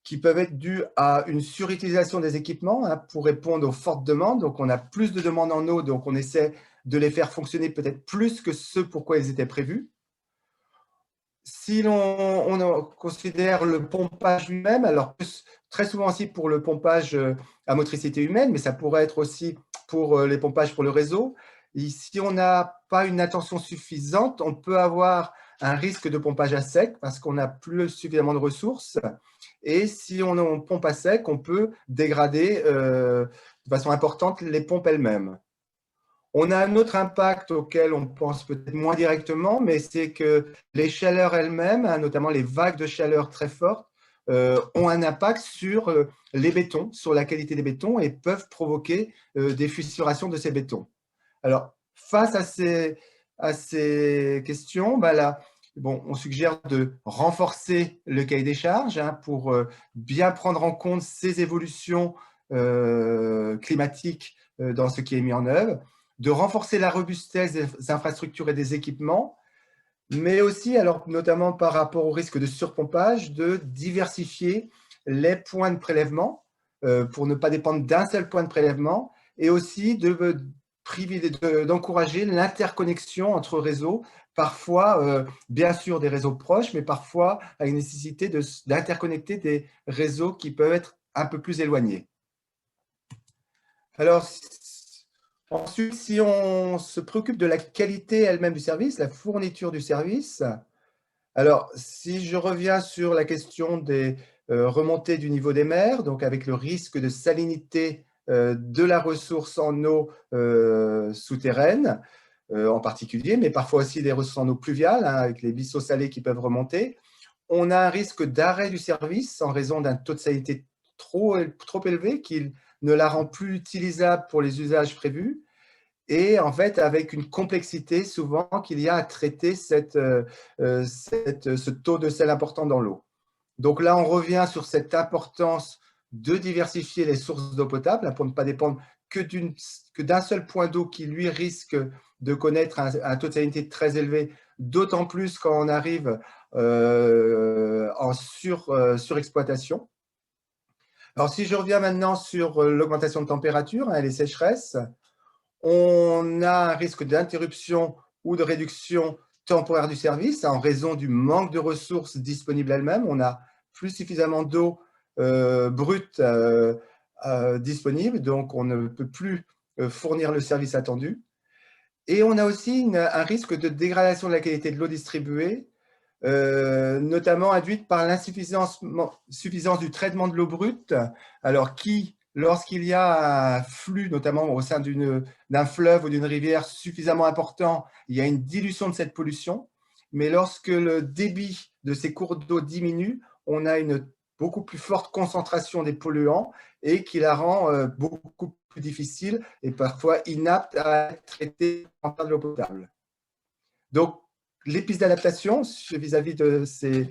qui peuvent être dus à une surutilisation des équipements hein, pour répondre aux fortes demandes. Donc, on a plus de demandes en eau, donc on essaie de les faire fonctionner peut-être plus que ce pour quoi ils étaient prévus. Si on considère le pompage lui-même, alors très souvent aussi pour le pompage à motricité humaine, mais ça pourrait être aussi pour les pompages pour le réseau. Et si on n'a pas une attention suffisante, on peut avoir un risque de pompage à sec parce qu'on n'a plus suffisamment de ressources. Et si on pompe à sec, on peut dégrader de façon importante les pompes elles-mêmes. On a un autre impact auquel on pense peut-être moins directement, mais c'est que les chaleurs elles-mêmes, hein, notamment les vagues de chaleur très fortes, ont un impact sur les bétons, sur la qualité des bétons et peuvent provoquer des fissurations de ces bétons. Alors, face à ces questions, ben là, bon, on suggère de renforcer le cahier des charges hein, pour bien prendre en compte ces évolutions climatiques dans ce qui est mis en œuvre, de renforcer la robustesse des infrastructures et des équipements, mais aussi, alors, notamment par rapport au risque de surpompage, de diversifier les points de prélèvement pour ne pas dépendre d'un seul point de prélèvement et aussi d'encourager l'interconnexion entre réseaux, parfois, bien sûr, des réseaux proches, mais parfois avec nécessité d'interconnecter des réseaux qui peuvent être un peu plus éloignés. Alors, Ensuite, si on se préoccupe de la qualité elle-même du service, la fourniture du service, alors si je reviens sur la question des remontées du niveau des mers, donc avec le risque de salinité de la ressource en eau souterraine en particulier, mais parfois aussi des ressources en eau pluviale, hein, avec les bisseaux salés qui peuvent remonter, on a un risque d'arrêt du service en raison d'un taux de salinité trop élevé qui ne la rend plus utilisable pour les usages prévus, et en fait avec une complexité souvent qu'il y a à traiter ce taux de sel important dans l'eau. Donc là, on revient sur cette importance de diversifier les sources d'eau potable pour ne pas dépendre que d'un seul point d'eau qui, lui, risque de connaître un taux de salinité très élevé, d'autant plus quand on arrive en surexploitation. Alors, si je reviens maintenant sur l'augmentation de température et les sécheresses, on a un risque d'interruption ou de réduction temporaire du service en raison du manque de ressources disponibles elles-mêmes. On n'a plus suffisamment d'eau brute disponible, donc on ne peut plus fournir le service attendu. Et on a aussi un risque de dégradation de la qualité de l'eau distribuée, notamment induite par l'insuffisance du traitement de l'eau brute, alors lorsqu'il y a un flux, notamment au sein d'un fleuve ou d'une rivière suffisamment important, il y a une dilution de cette pollution, mais lorsque le débit de ces cours d'eau diminue, on a une beaucoup plus forte concentration des polluants et qui la rend beaucoup plus difficile et parfois inapte à être traitée par de l'eau potable. Donc, les pistes d'adaptation vis-à-vis de ces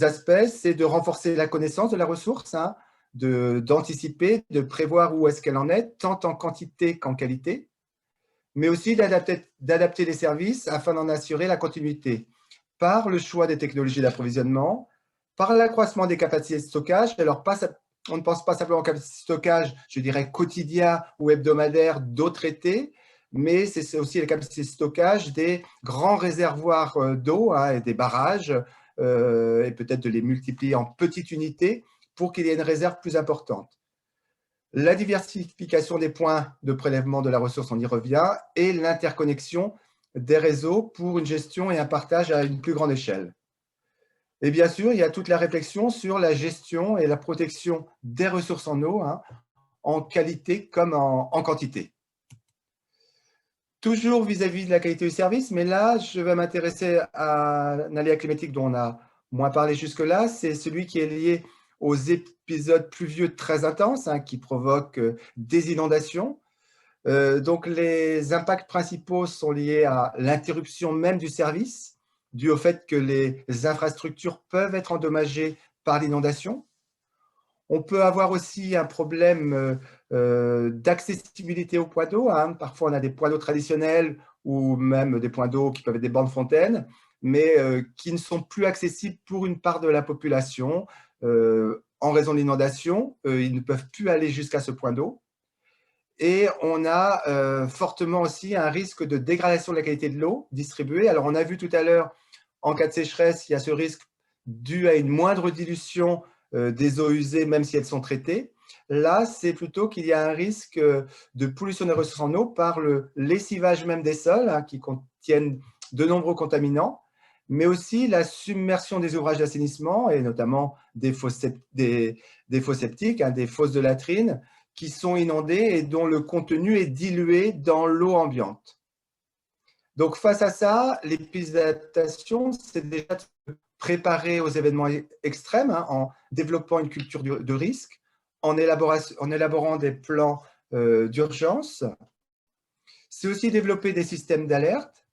aspects, c'est de renforcer la connaissance de la ressource, hein, d'anticiper, de prévoir où est-ce qu'elle en est, tant en quantité qu'en qualité, mais aussi d'adapter les services afin d'en assurer la continuité par le choix des technologies d'approvisionnement, par l'accroissement des capacités de stockage. Alors, on ne pense pas simplement aux capacités de stockage, je dirais quotidien ou hebdomadaire d'eau traitée, mais c'est aussi les capacités de stockage des grands réservoirs d'eau, hein, et des barrages, et peut-être de les multiplier en petites unités pour qu'il y ait une réserve plus importante. La diversification des points de prélèvement de la ressource, on y revient, et l'interconnexion des réseaux pour une gestion et un partage à une plus grande échelle. Et bien sûr, il y a toute la réflexion sur la gestion et la protection des ressources en eau, hein, en qualité comme en quantité. Toujours vis-à-vis de la qualité du service, mais là, je vais m'intéresser à un aléa climatique dont on a moins parlé jusque-là, c'est celui qui est lié aux épisodes pluvieux très intenses, hein, qui provoquent des inondations. Donc, les impacts principaux sont liés à l'interruption même du service, dû au fait que les infrastructures peuvent être endommagées par l'inondation. On peut avoir aussi un problème d'accessibilité aux points d'eau, hein. Parfois, on a des points d'eau traditionnels ou même des points d'eau qui peuvent être des bancs de fontaines, mais qui ne sont plus accessibles pour une part de la population en raison de l'inondation. Ils ne peuvent plus aller jusqu'à ce point d'eau. Et on a fortement aussi un risque de dégradation de la qualité de l'eau distribuée. Alors, on a vu tout à l'heure, en cas de sécheresse, il y a ce risque dû à une moindre dilution des eaux usées, même si elles sont traitées. Là, c'est plutôt qu'il y a un risque de pollution des ressources en eau par le lessivage même des sols, hein, qui contiennent de nombreux contaminants, mais aussi la submersion des ouvrages d'assainissement, et notamment des fosses septiques, hein, des fosses de latrines, qui sont inondées et dont le contenu est dilué dans l'eau ambiante. Donc, face à ça, les pistes d'adaptation, c'est déjà de se préparer aux événements extrêmes, hein, en développant une culture de risque, en élaborant des plans d'urgence. C'est aussi développer des systèmes d'alerte,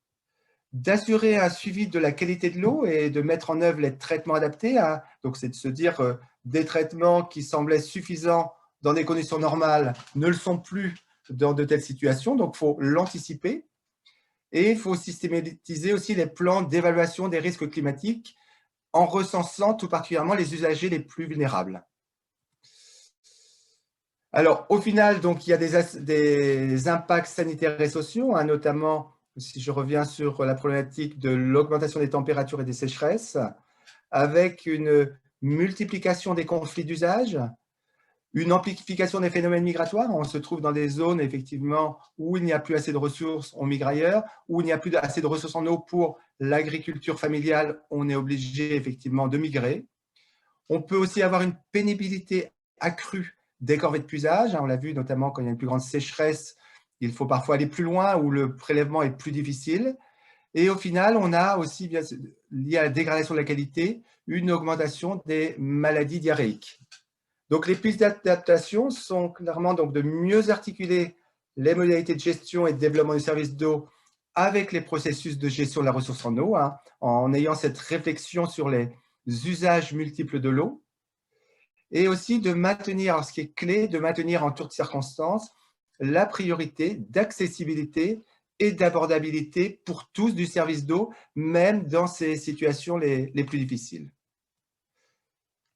d'assurer un suivi de la qualité de l'eau et de mettre en œuvre les traitements adaptés, hein. Donc, c'est de se dire des traitements qui semblaient suffisants dans des conditions normales ne le sont plus dans de telles situations, donc il faut l'anticiper. Et il faut systématiser aussi les plans d'évaluation des risques climatiques en recensant tout particulièrement les usagers les plus vulnérables. Alors, au final, donc, il y a des impacts sanitaires et sociaux, hein, notamment, si je reviens sur la problématique de l'augmentation des températures et des sécheresses, avec une multiplication des conflits d'usage, Une amplification des phénomènes migratoires, on se trouve dans des zones effectivement où il n'y a plus assez de ressources, on migre ailleurs, où il n'y a plus assez de ressources en eau pour l'agriculture familiale, on est obligé effectivement de migrer. On peut aussi avoir une pénibilité accrue des corvées de puisage, on l'a vu notamment quand il y a une plus grande sécheresse, il faut parfois aller plus loin où le prélèvement est plus difficile. Et au final, on a aussi, lié à la dégradation de la qualité, une augmentation des maladies diarrhéiques. Donc, les pistes d'adaptation sont clairement donc, de mieux articuler les modalités de gestion et de développement du service d'eau avec les processus de gestion de la ressource en eau, en ayant cette réflexion sur les usages multiples de l'eau, et aussi de maintenir, alors ce qui est clé, de maintenir en toutes circonstances la priorité d'accessibilité et d'abordabilité pour tous du service d'eau, même dans ces situations les plus difficiles.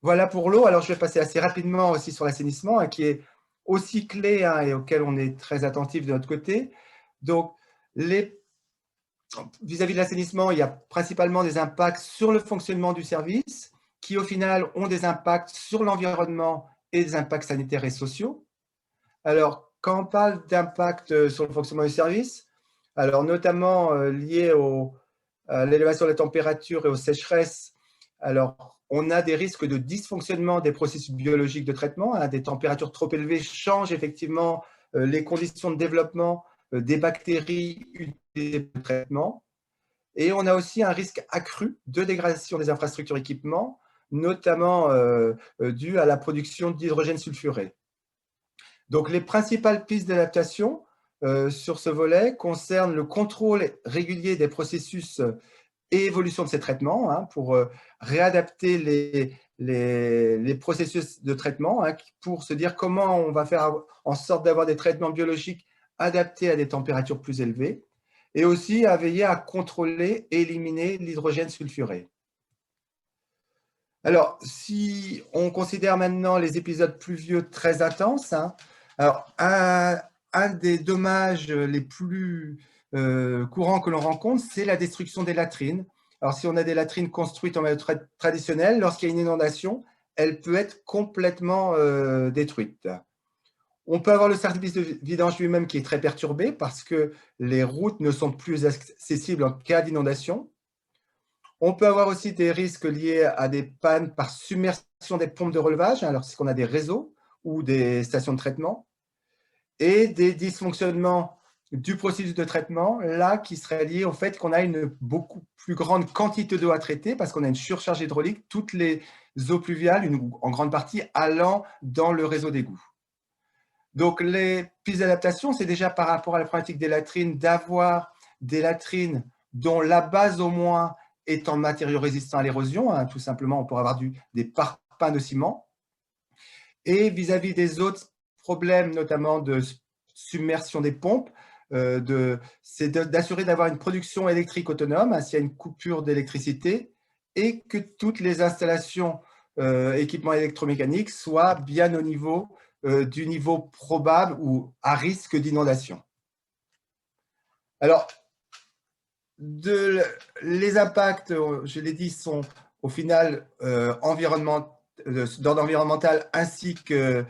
Voilà pour l'eau. Alors, je vais passer assez rapidement aussi sur l'assainissement, qui est aussi clé et auquel on est très attentif de notre côté. Donc, vis-à-vis de l'assainissement, il y a principalement des impacts sur le fonctionnement du service qui, au final, ont des impacts sur l'environnement et des impacts sanitaires et sociaux. Alors, quand on parle d'impact sur le fonctionnement du service, alors notamment lié à l'élévation de la température et aux sécheresses, alors on a des risques de dysfonctionnement des processus biologiques de traitement. Des températures trop élevées changent effectivement les conditions de développement des bactéries utilisées pour le traitement. Et on a aussi un risque accru de dégradation des infrastructures et équipements, notamment dû à la production d'hydrogène sulfuré. Donc, les principales pistes d'adaptation sur ce volet concernent le contrôle régulier des processus et évolution de ces traitements pour réadapter les processus de traitement pour se dire comment on va faire en sorte d'avoir des traitements biologiques adaptés à des températures plus élevées et aussi à veiller à contrôler et éliminer l'hydrogène sulfuré. Alors, si on considère maintenant les épisodes pluvieux très intenses, alors un des dommages les plus courants que l'on rencontre, c'est la destruction des latrines. Alors, si on a des latrines construites en méthode traditionnelle, lorsqu'il y a une inondation, elle peut être complètement détruite. On peut avoir le service de vidange lui-même qui est très perturbé parce que les routes ne sont plus accessibles en cas d'inondation. On peut avoir aussi des risques liés à des pannes par submersion des pompes de relevage, lorsqu'on a des réseaux ou des stations de traitement, et des dysfonctionnements du processus de traitement, là, qui seraient liés au fait qu'on a une beaucoup plus grande quantité d'eau à traiter parce qu'on a une surcharge hydraulique, toutes les eaux pluviales, en grande partie, allant dans le réseau d'égout. Donc, les pistes d'adaptation, c'est déjà par rapport à la problématique des latrines, d'avoir des latrines dont la base au moins est en matériaux résistants à l'érosion. Tout simplement, on pourrait avoir des parpaings de ciment. Et vis-à-vis des autres problèmes, notamment de submersion des pompes, c'est d'assurer d'avoir une production électrique autonome s'il y a une coupure d'électricité et que toutes les installations équipements électromécaniques soient bien au niveau du niveau probable ou à risque d'inondation. Alors, les impacts, je l'ai dit, sont au final d'ordre environnemental ainsi que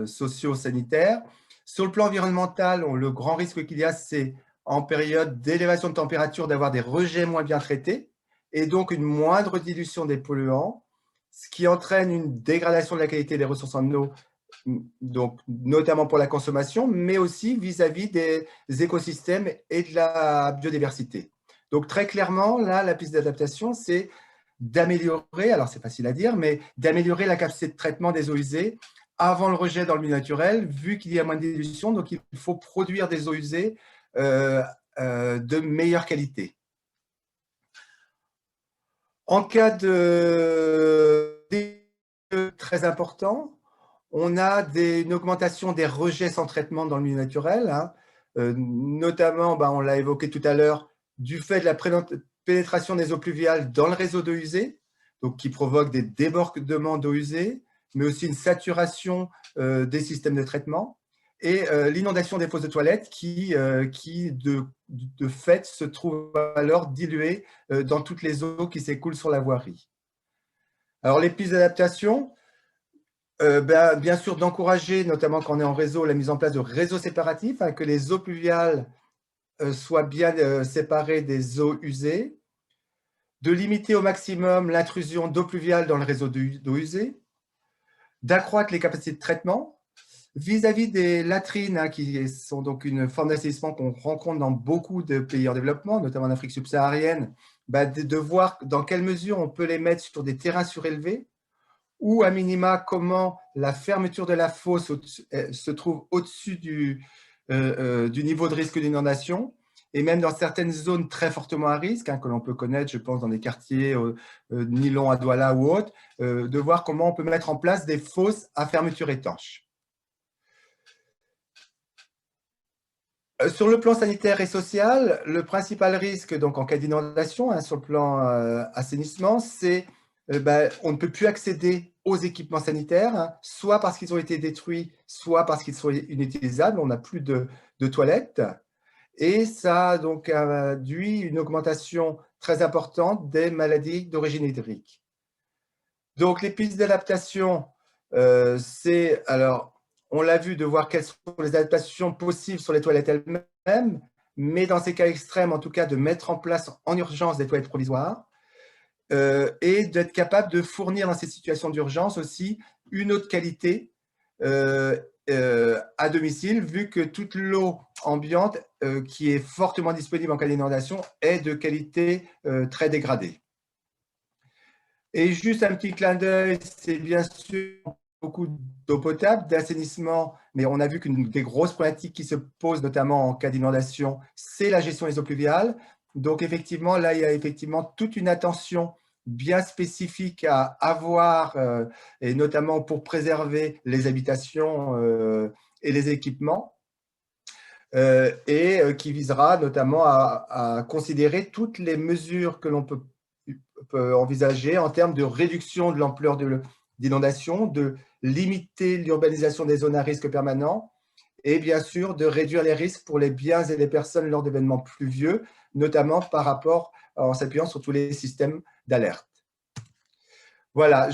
socio-sanitaire. Sur le plan environnemental, le grand risque qu'il y a, c'est en période d'élévation de température d'avoir des rejets moins bien traités et donc une moindre dilution des polluants, ce qui entraîne une dégradation de la qualité des ressources en eau, donc notamment pour la consommation, mais aussi vis-à-vis des écosystèmes et de la biodiversité. Donc très clairement, là, la piste d'adaptation, c'est d'améliorer, alors c'est facile à dire, mais d'améliorer la capacité de traitement des eaux usées avant le rejet dans le milieu naturel, vu qu'il y a moins de dilution, donc il faut produire des eaux usées de meilleure qualité. En cas de très important, on a une augmentation des rejets sans traitement dans le milieu naturel, notamment, on l'a évoqué tout à l'heure, du fait de la pénétration des eaux pluviales dans le réseau d'eau usée, donc qui provoque des débordements d'eau usée, mais aussi une saturation des systèmes de traitement, et l'inondation des fosses de toilettes qui de fait, se trouve alors diluée dans toutes les eaux qui s'écoulent sur la voirie. Alors, les pistes d'adaptation, Bien sûr, d'encourager, notamment quand on est en réseau, la mise en place de réseaux séparatifs, que les eaux pluviales soient bien séparées des eaux usées, de limiter au maximum l'intrusion d'eau pluviale dans le réseau d'eau usée, d'accroître les capacités de traitement vis-à-vis des latrines, qui sont donc une forme d'assainissement qu'on rencontre dans beaucoup de pays en développement, notamment en Afrique subsaharienne, de voir dans quelle mesure on peut les mettre sur des terrains surélevés, ou à minima comment la fermeture de la fosse se trouve au-dessus du niveau de risque d'inondation, et même dans certaines zones très fortement à risque, que l'on peut connaître, je pense, dans des quartiers Nilon à Douala ou autres, de voir comment on peut mettre en place des fosses à fermeture étanche. Sur le plan sanitaire et social, le principal risque donc, en cas d'inondation, sur le plan assainissement, c'est on ne peut plus accéder aux équipements sanitaires, soit parce qu'ils ont été détruits, soit parce qu'ils sont inutilisables, on n'a plus de toilettes. Et ça a donc induit une augmentation très importante des maladies d'origine hydrique. Donc, les pistes d'adaptation, c'est, alors, on l'a vu, de voir quelles sont les adaptations possibles sur les toilettes elles-mêmes, mais dans ces cas extrêmes, en tout cas, de mettre en place en urgence des toilettes provisoires et d'être capable de fournir dans ces situations d'urgence aussi une eau de qualité à domicile, vu que toute l'eau ambiante qui est fortement disponible en cas d'inondation est de qualité très dégradée. Et juste un petit clin d'œil, c'est bien sûr beaucoup d'eau potable, d'assainissement, mais on a vu qu'une des grosses problématiques qui se posent, notamment en cas d'inondation, c'est la gestion des eaux pluviales. Donc effectivement, là, il y a effectivement toute une attention bien spécifique à avoir, et notamment pour préserver les habitations et les équipements, et qui visera notamment à considérer toutes les mesures que l'on peut envisager en termes de réduction de l'ampleur d'inondation, de limiter l'urbanisation des zones à risque permanent et bien sûr de réduire les risques pour les biens et les personnes lors d'événements pluvieux, notamment par rapport en s'appuyant sur tous les systèmes d'alerte. Voilà,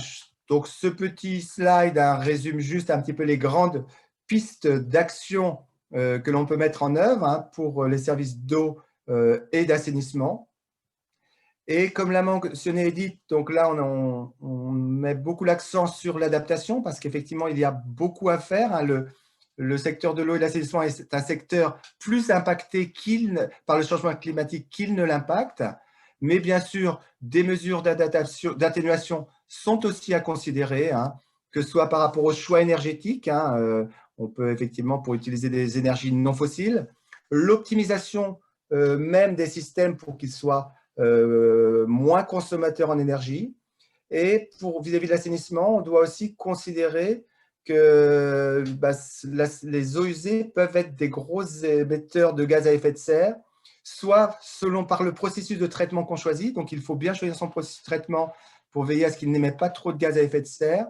donc ce petit slide résume juste un petit peu les grandes pistes d'action que l'on peut mettre en œuvre pour les services d'eau et d'assainissement. Et comme l'a mentionné Edith, donc là, on met beaucoup l'accent sur l'adaptation parce qu'effectivement, il y a beaucoup à faire. Le secteur de l'eau et de l'assainissement est un secteur plus impacté par le changement climatique qu'il ne l'impacte. Mais bien sûr, des mesures d'atténuation sont aussi à considérer, que ce soit par rapport au choix énergétique. On peut effectivement, pour utiliser des énergies non fossiles, l'optimisation même des systèmes pour qu'ils soient moins consommateurs en énergie. Et vis-à-vis de l'assainissement, on doit aussi considérer que les eaux usées peuvent être des gros émetteurs de gaz à effet de serre, soit par le processus de traitement qu'on choisit, donc il faut bien choisir son processus de traitement pour veiller à ce qu'il n'émet pas trop de gaz à effet de serre,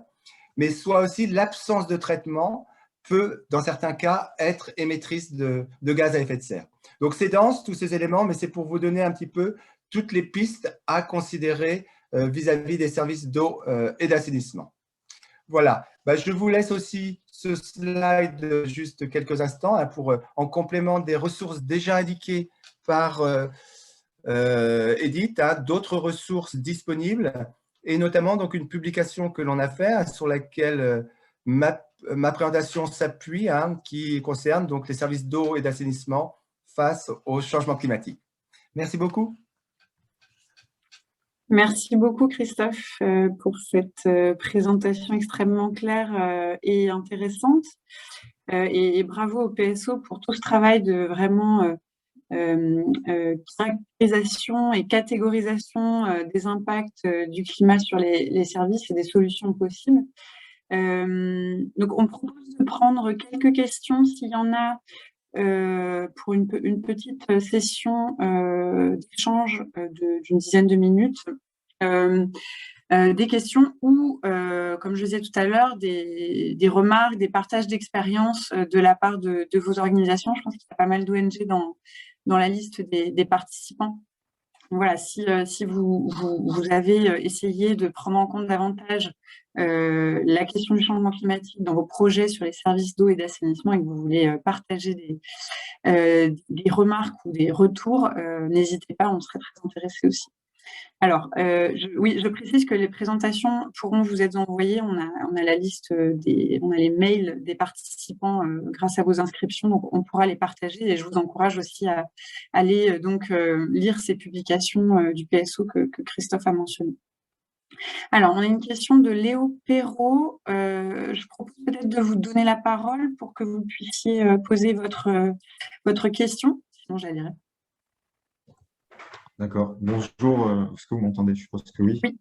mais soit aussi l'absence de traitement peut, dans certains cas, être émettrice de gaz à effet de serre. Donc c'est dense, tous ces éléments, mais c'est pour vous donner un petit peu toutes les pistes à considérer vis-à-vis des services d'eau et d'assainissement. Voilà, je vous laisse aussi ce slide juste quelques instants pour, en complément des ressources déjà indiquées par Edith, d'autres ressources disponibles, et notamment donc une publication que l'on a faite sur laquelle ma présentation s'appuie, qui concerne donc les services d'eau et d'assainissement face au changement climatique. Merci beaucoup. Merci beaucoup Christophe pour cette présentation extrêmement claire et intéressante. Et bravo au PSO pour tout ce travail de vraiment caractérisation et catégorisation des impacts du climat sur les services et des solutions possibles. Donc on propose de prendre quelques questions s'il y en a pour une petite session d'échange d'une dizaine de minutes. Des questions ou, comme je disais tout à l'heure, des remarques, des partages d'expériences de la part de vos organisations. Je pense qu'il y a pas mal d'ONG dans la liste des participants. Voilà, si vous avez essayé de prendre en compte davantage la question du changement climatique dans vos projets sur les services d'eau et d'assainissement et que vous voulez partager des remarques ou des retours, n'hésitez pas, on serait très intéressés aussi. Alors, oui, je précise que les présentations pourront vous être envoyées. On a la liste on a les mails des participants grâce à vos inscriptions, donc on pourra les partager. Et je vous encourage aussi à aller lire ces publications du PSO que Christophe a mentionnées. Alors, on a une question de Léo Perrault. Je propose peut-être de vous donner la parole pour que vous puissiez poser votre question. Sinon, j'allais. D'accord. Bonjour, est-ce que vous m'entendez? Je pense que oui. Oui.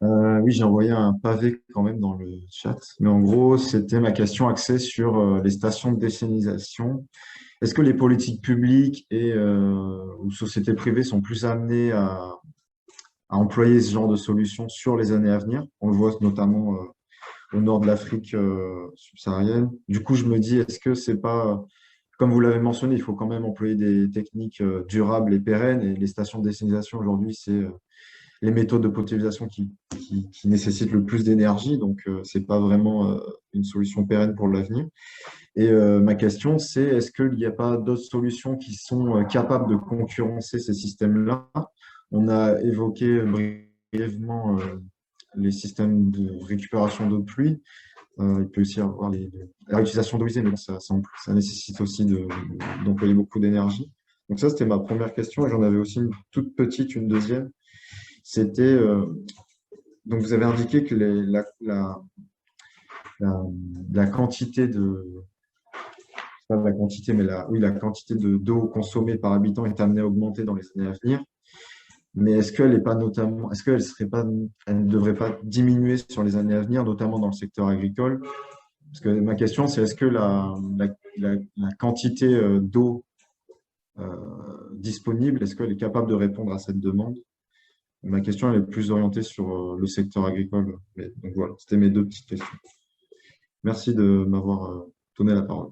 Oui, j'ai envoyé un pavé quand même dans le chat, mais en gros, c'était ma question axée sur les stations de dessalination. Est-ce que les politiques publiques ou sociétés privées sont plus amenées à employer ce genre de solutions sur les années à venir? On le voit notamment au nord de l'Afrique subsaharienne. Du coup, je me dis, est-ce que c'est pas… Comme vous l'avez mentionné, il faut quand même employer des techniques durables et pérennes. Et les stations de dessalination, aujourd'hui, c'est les méthodes de potabilisation qui nécessitent le plus d'énergie. Donc, ce n'est pas vraiment une solution pérenne pour l'avenir. Et ma question, c'est est-ce qu'il n'y a pas d'autres solutions qui sont capables de concurrencer ces systèmes-là? On a évoqué brièvement les systèmes de récupération d'eau de pluie. Il peut aussi y avoir la réutilisation d'eau usée, mais bon, ça nécessite aussi d'employer beaucoup d'énergie. Donc ça, c'était ma première question. Et j'en avais aussi une toute petite, une deuxième. C'était, donc vous avez indiqué que la quantité pas la quantité, mais la quantité d'eau consommée par habitant est amenée à augmenter dans les années à venir. Mais est-ce qu'elle ne devrait pas diminuer sur les années à venir, notamment dans le secteur agricole? Parce que ma question, c'est est-ce que la quantité d'eau disponible, est-ce qu'elle est capable de répondre à cette demande? Ma question elle est plus orientée sur le secteur agricole. Donc voilà, c'était mes deux petites questions. Merci de m'avoir donné la parole.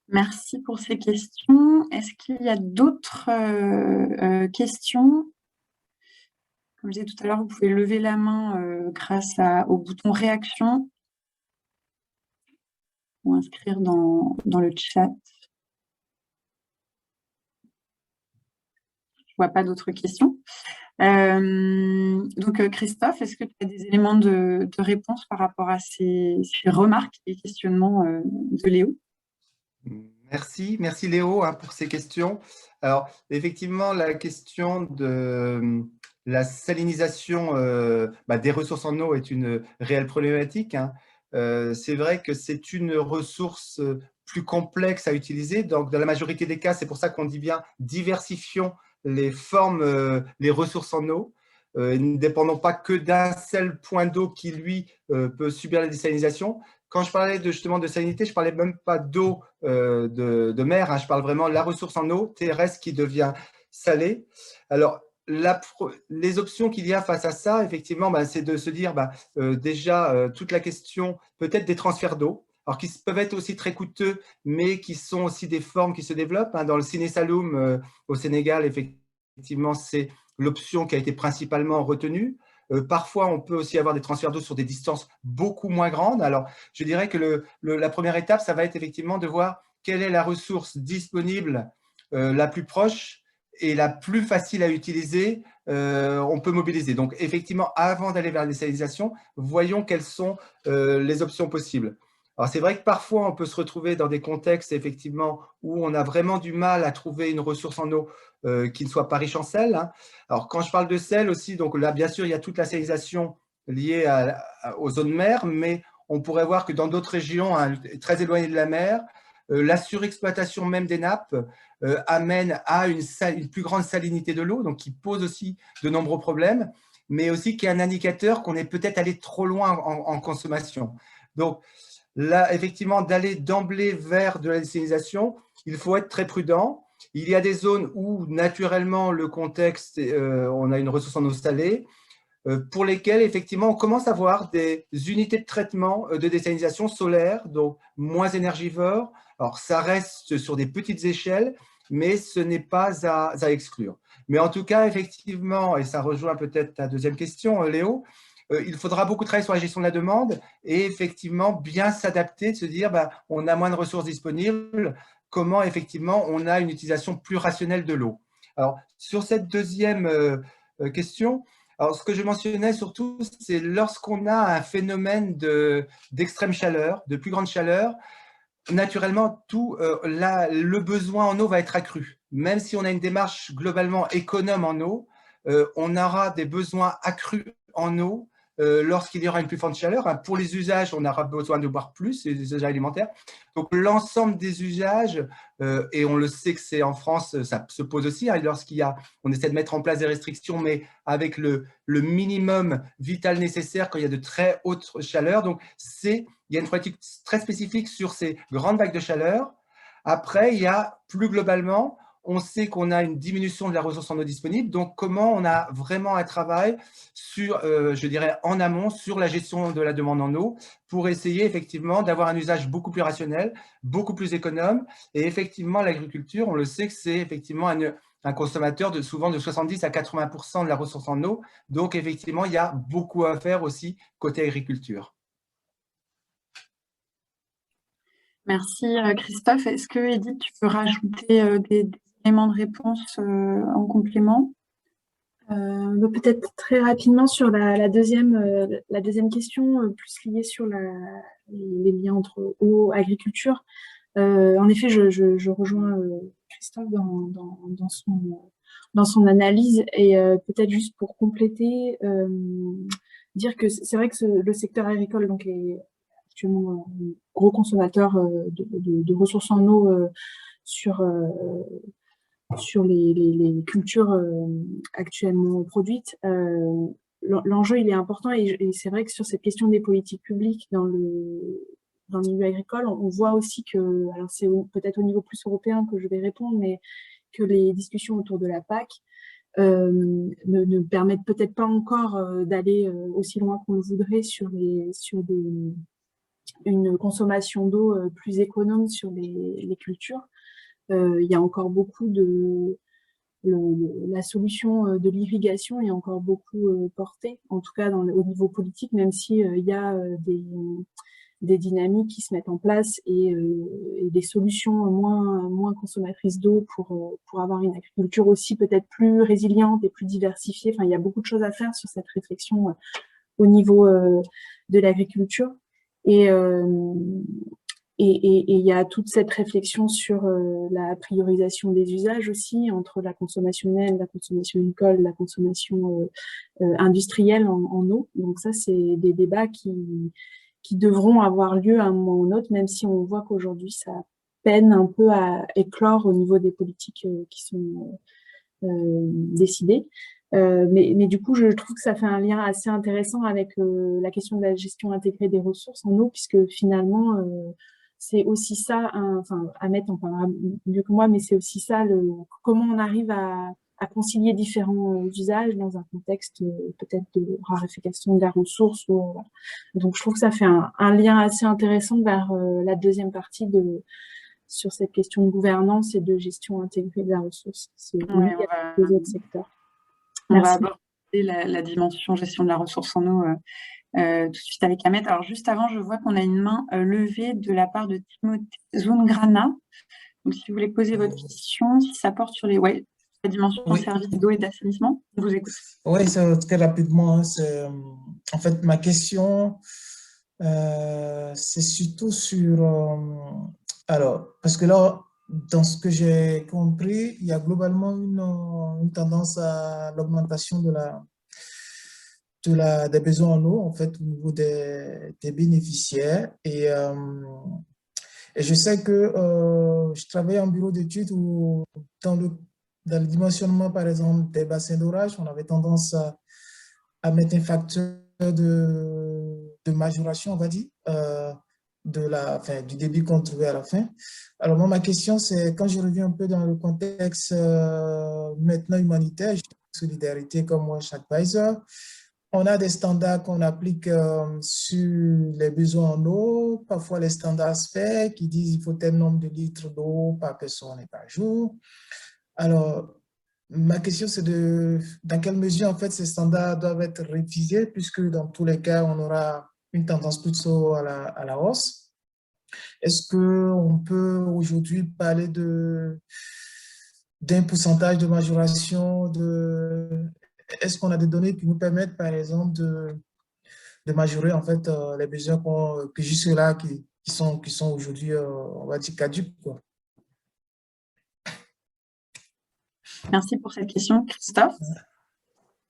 Merci pour ces questions. Est-ce qu'il y a d'autres questions? Comme je disais tout à l'heure, vous pouvez lever la main grâce au bouton réaction ou inscrire dans le chat. Je ne vois pas d'autres questions. Donc, Christophe, est-ce que tu as des éléments de réponse par rapport à ces remarques et questionnements de Léo? Merci Léo pour ces questions. Alors, effectivement, la question de la salinisation des ressources en eau est une réelle problématique. C'est vrai que c'est une ressource plus complexe à utiliser. Donc, dans la majorité des cas, c'est pour ça qu'on dit bien diversifions les formes, les ressources en eau, ne dépendons pas que d'un seul point d'eau qui, lui, peut subir la désalinisation. Quand je parlais justement de salinité, je ne parlais même pas d'eau de mer, je parle vraiment de la ressource en eau terrestre qui devient salée. Alors, les options qu'il y a face à ça, effectivement, c'est de se dire déjà toute la question peut-être des transferts d'eau, alors qui peuvent être aussi très coûteux, mais qui sont aussi des formes qui se développent. Dans le Sine Saloum au Sénégal, effectivement, c'est l'option qui a été principalement retenue. Parfois, on peut aussi avoir des transferts d'eau sur des distances beaucoup moins grandes. Alors, je dirais que la première étape, ça va être effectivement de voir quelle est la ressource disponible la plus proche et la plus facile à utiliser, on peut mobiliser. Donc, effectivement, avant d'aller vers la désalinisation, voyons quelles sont les options possibles. Alors, c'est vrai que parfois, on peut se retrouver dans des contextes, effectivement, où on a vraiment du mal à trouver une ressource en eau qui ne soit pas riche en sel. Alors, quand je parle de sel aussi, donc là, bien sûr, il y a toute la salinisation liée aux zones mer, mais on pourrait voir que dans d'autres régions très éloignées de la mer, la surexploitation même des nappes amène à une plus grande salinité de l'eau, donc qui pose aussi de nombreux problèmes, mais aussi qui est un indicateur qu'on est peut-être allé trop loin en consommation. Donc là, effectivement, d'aller d'emblée vers de la désalinisation, il faut être très prudent. Il y a des zones où, naturellement, le contexte, on a une ressource en eau salée, pour lesquelles, effectivement, on commence à voir des unités de traitement de désalinisation solaire, donc moins énergivores. Alors, ça reste sur des petites échelles, mais ce n'est pas à exclure. Mais en tout cas, effectivement, et ça rejoint peut-être ta deuxième question, Léo, il faudra beaucoup travailler sur la gestion de la demande et effectivement bien s'adapter, de se dire on a moins de ressources disponibles, comment effectivement on a une utilisation plus rationnelle de l'eau. Alors, sur cette deuxième question, alors, ce que je mentionnais surtout, c'est lorsqu'on a un phénomène d'extrême chaleur, de plus grande chaleur, naturellement, le besoin en eau va être accru. Même si on a une démarche globalement économe en eau, on aura des besoins accrus en eau lorsqu'il y aura une plus forte chaleur. Pour les usages, on aura besoin de boire plus, les usages alimentaires. Donc, l'ensemble des usages, et on le sait que c'est en France, ça se pose aussi, on essaie de mettre en place des restrictions, mais avec le minimum vital nécessaire quand il y a de très hautes chaleurs. Donc, il y a une pratique très spécifique sur ces grandes vagues de chaleur. Après, il y a plus globalement, on sait qu'on a une diminution de la ressource en eau disponible. Donc, comment on a vraiment un travail sur, je dirais, en amont, sur la gestion de la demande en eau pour essayer effectivement d'avoir un usage beaucoup plus rationnel, beaucoup plus économe. Et effectivement, l'agriculture, on le sait que c'est effectivement un consommateur souvent de 70 à 80% de la ressource en eau. Donc, effectivement, il y a beaucoup à faire aussi côté agriculture. Merci Christophe. Est-ce que Edith, tu peux rajouter des éléments de réponse en complément? Peut-être très rapidement sur la deuxième question, plus liée sur les liens entre eau et agriculture. En effet, je rejoins Christophe dans son analyse et peut-être juste pour compléter, dire que c'est vrai que le secteur agricole donc, est actuellement un gros consommateur de ressources en eau sur les cultures actuellement produites. L'enjeu, il est important et c'est vrai que sur cette question des politiques publiques dans le milieu agricole, on voit aussi que, alors c'est peut-être au niveau plus européen que je vais répondre, mais que les discussions autour de la PAC ne permettent peut-être pas encore d'aller aussi loin qu'on le voudrait sur une consommation d'eau plus économe sur les cultures. Il y a encore beaucoup la solution de l'irrigation est encore beaucoup portée, en tout cas au niveau politique, même si il y a des dynamiques qui se mettent en place et des solutions moins consommatrices d'eau pour avoir une agriculture aussi peut-être plus résiliente et plus diversifiée. Enfin, il y a beaucoup de choses à faire sur cette réflexion au niveau de l'agriculture. Et il y a toute cette réflexion sur la priorisation des usages aussi, entre la consommation humaine, la consommation agricole, la consommation industrielle en eau. Donc ça, c'est des débats qui devront avoir lieu à un moment ou un autre, même si on voit qu'aujourd'hui, ça peine un peu à éclore au niveau des politiques qui sont décidées. Mais du coup, je trouve que ça fait un lien assez intéressant avec la question de la gestion intégrée des ressources en eau, puisque finalement, c'est aussi ça, Ahmed en parlera mieux que moi, mais c'est aussi ça, comment on arrive à concilier différents usages dans un contexte peut-être de raréfaction de la ressource. Donc, je trouve que ça fait un lien assez intéressant vers la deuxième partie sur cette question de gouvernance et de gestion intégrée de la ressource. C'est les autres secteurs. On va aborder la dimension gestion de la ressource en eau tout de suite avec Ahmed. Alors, juste avant, je vois qu'on a une main levée de la part de Timothée Zungrana. Donc, si vous voulez poser votre question, si ça porte sur la dimension service d'eau et d'assainissement, on vous écoute. Oui, très rapidement. En fait, ma question, c'est surtout sur... alors, parce que là, dans ce que j'ai compris, il y a globalement une tendance à l'augmentation des besoins en eau, en fait, au niveau des bénéficiaires. Et je sais que je travaille en bureau d'études où, dans le dimensionnement, par exemple, des bassins d'orage, on avait tendance à mettre un facteur de majoration, on va dire, du débit qu'on trouvait à la fin. Alors, moi, ma question, c'est quand je reviens un peu dans le contexte maintenant humanitaire, solidarité comme Wash Advisor, on a des standards qu'on applique sur les besoins en eau, parfois les standards SPEC qui disent qu'il faut tel nombre de litres d'eau par personne et par jour. Alors, ma question c'est dans quelle mesure en fait ces standards doivent être révisés, puisque dans tous les cas, on aura une tendance plutôt à la hausse. Est-ce qu'on peut aujourd'hui parler d'un pourcentage de majoration Est-ce qu'on a des données qui nous permettent, par exemple, de majorer en fait les besoins que jusque-là qui sont aujourd'hui, on va dire, caducs, quoi. Merci pour cette question. Christophe?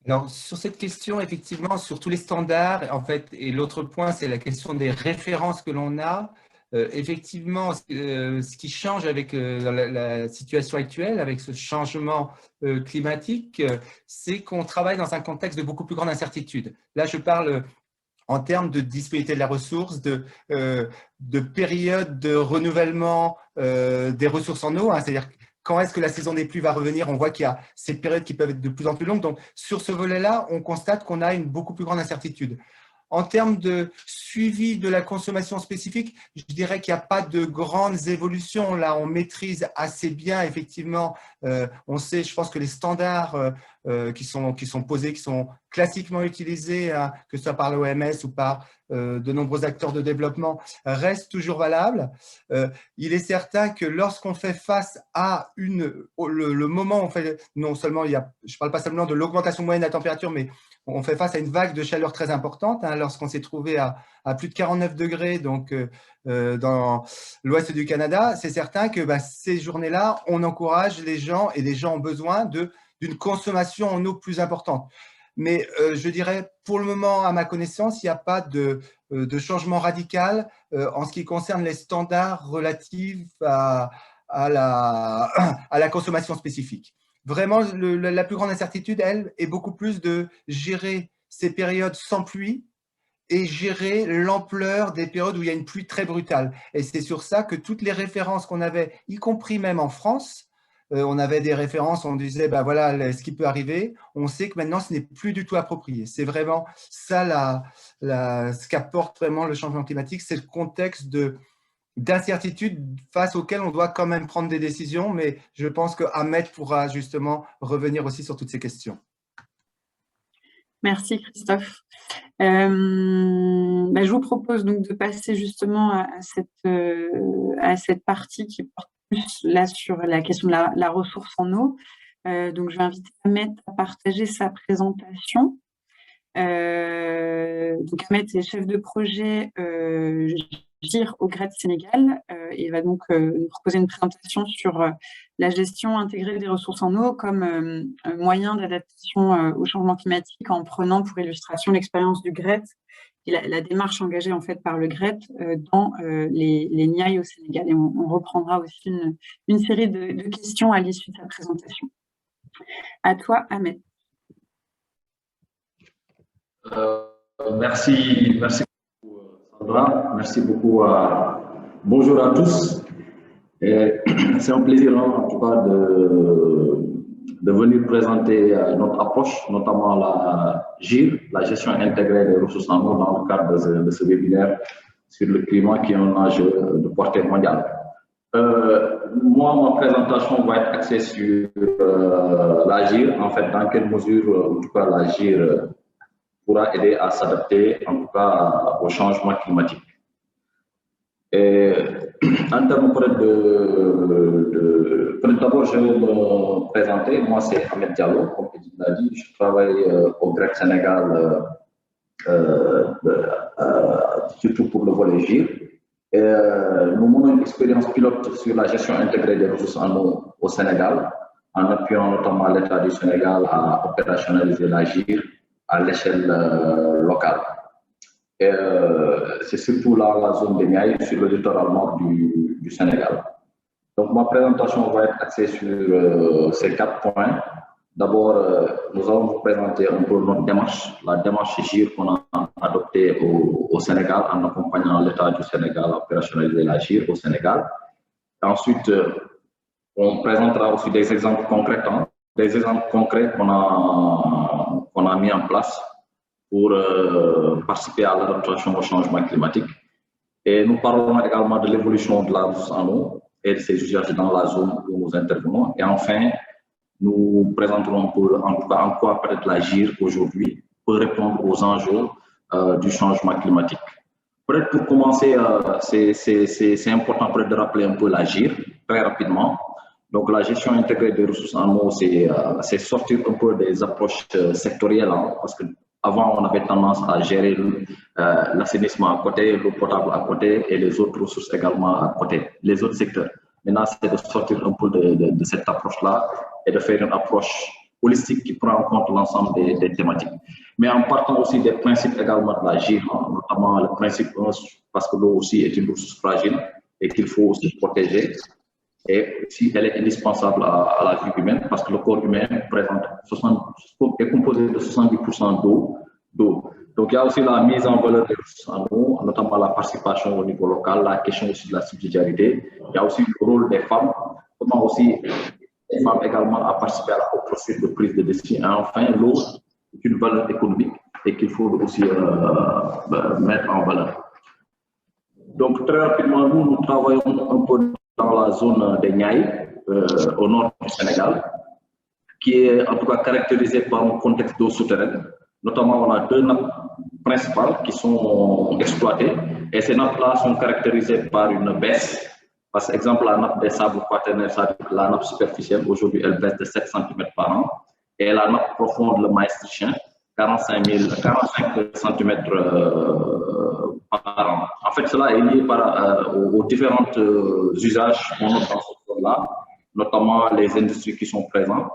Alors, sur cette question, effectivement, sur tous les standards, en fait, et l'autre point, c'est la question des références que l'on a. Effectivement, ce qui change avec la situation actuelle, avec ce changement climatique, c'est qu'on travaille dans un contexte de beaucoup plus grande incertitude. Là, je parle en termes de disponibilité de la ressource, de période de renouvellement des ressources en eau, hein, c'est-à-dire quand est-ce que la saison des pluies va revenir. On voit qu'il y a ces périodes qui peuvent être de plus en plus longues. Donc, sur ce volet-là, on constate qu'on a une beaucoup plus grande incertitude. En termes de suivi de la consommation spécifique, je dirais qu'il n'y a pas de grandes évolutions. Là, on maîtrise assez bien, effectivement. On sait, je pense que les standards qui sont posés, qui sont classiquement utilisés, hein, que ce soit par l'OMS ou par de nombreux acteurs de développement, restent toujours valables. Il est certain que lorsqu'on fait face à le moment où on fait, non seulement, je ne parle pas seulement de l'augmentation moyenne de la température, mais on fait face à une vague de chaleur très importante, hein, lorsqu'on s'est trouvé à plus de 49 degrés donc, dans l'ouest du Canada. C'est certain que ces journées-là, on encourage les gens, et les gens ont besoin d'une consommation en eau plus importante. Mais je dirais, pour le moment, à ma connaissance, il n'y a pas de changement radical en ce qui concerne les standards relatifs à la consommation spécifique. Vraiment, la plus grande incertitude, elle, est beaucoup plus de gérer ces périodes sans pluie et gérer l'ampleur des périodes où il y a une pluie très brutale. Et c'est sur ça que toutes les références qu'on avait, y compris même en France, on avait des références, on disait, voilà ce qui peut arriver. On sait que maintenant, ce n'est plus du tout approprié. C'est vraiment ça ce qu'apporte vraiment le changement climatique, c'est le contexte d'incertitude face auquel on doit quand même prendre des décisions, mais je pense que Ahmed pourra justement revenir aussi sur toutes ces questions. Merci Christophe. Je vous propose donc de passer justement à cette partie qui porte plus là sur la question de la ressource en eau. Donc je vais inviter Ahmed à partager sa présentation. Donc Ahmed est chef de projet GIR au GRET Sénégal. Il va donc nous proposer une présentation sur la gestion intégrée des ressources en eau comme moyen d'adaptation au changement climatique, en prenant pour illustration l'expérience du GRET et la démarche engagée en fait par le GRET dans les Niayes au Sénégal. Et on reprendra aussi une série de questions à l'issue de sa présentation. À toi, Ahmed. Merci beaucoup, Sandra. Merci beaucoup. Bonjour à tous. C'est un plaisir, en tout cas, de venir présenter notre approche, notamment la GIR, la gestion intégrée des ressources en eau, dans le cadre de ce webinaire sur le climat, qui est un enjeu de portée mondiale. Moi, ma présentation va être axée sur la GIR, en fait, dans quelle mesure, en tout cas, la GIR pourra aider à s'adapter, en tout cas, au changement climatique. Et en termes d'abord, je vais me présenter. Moi, c'est Ahmed Diallo, comme il l'a dit. Je travaille au GRET Sénégal, surtout pour le volet GIR. Nous menons une expérience pilote sur la gestion intégrée des ressources en eau au Sénégal, en appuyant notamment l'État du Sénégal à opérationnaliser la GIR à l'échelle locale. C'est surtout là la zone des Niayes, sur le littoral nord du Sénégal. Donc ma présentation va être axée sur ces 4 points. D'abord, nous allons vous présenter un peu notre démarche, la démarche GIR qu'on a adoptée au Sénégal en accompagnant l'État du Sénégal à opérationnaliser la GIR au Sénégal. Ensuite, on présentera aussi des exemples concrets qu'on a mis en place pour participer à l'adaptation au changement climatique. Et nous parlerons également de l'évolution de la ressource en eau et de ses usages dans la zone où nous intervenons. Et enfin, nous présenterons en tout cas en quoi peut-être l'agir aujourd'hui pour répondre aux enjeux du changement climatique. Peut-être pour commencer, c'est important peut-être de rappeler un peu l'agir très rapidement. Donc la gestion intégrée des ressources en eau, c'est sortir un peu des approches sectorielles, hein, parce qu'avant on avait tendance à gérer l'assainissement à côté, l'eau potable à côté et les autres ressources également à côté, les autres secteurs. Maintenant, c'est de sortir un peu de cette approche-là et de faire une approche holistique qui prend en compte l'ensemble des thématiques. Mais en partant aussi des principes également de l'agir, hein, notamment le principe 1, parce que l'eau aussi est une ressource fragile et qu'il faut aussi protéger. Et aussi, elle est indispensable à la vie humaine parce que le corps humain est composé de 70% d'eau. Donc, il y a aussi la mise en valeur des ressources en eau, notamment la participation au niveau local, la question aussi de la subsidiarité. Il y a aussi le rôle des femmes, comment aussi les femmes également à participer à la processus de prise de décision. Et enfin, l'eau est une valeur économique et qu'il faut aussi mettre en valeur. Donc, très rapidement, nous travaillons un peu dans la zone des Niayes, au nord du Sénégal, qui est en tout cas caractérisée par un contexte d'eau souterraine. Notamment, on a 2 nappes principales qui sont exploitées et ces nappes-là sont caractérisées par une baisse. Par exemple, la nappe des sables quaternaires, la nappe superficielle, aujourd'hui, elle baisse de 7 cm par an. Et la nappe profonde, le maastrichtien, 45 cm par an. En fait, cela est lié aux différents usages qu'on a dans ce zone-là, notamment les industries qui sont présentes,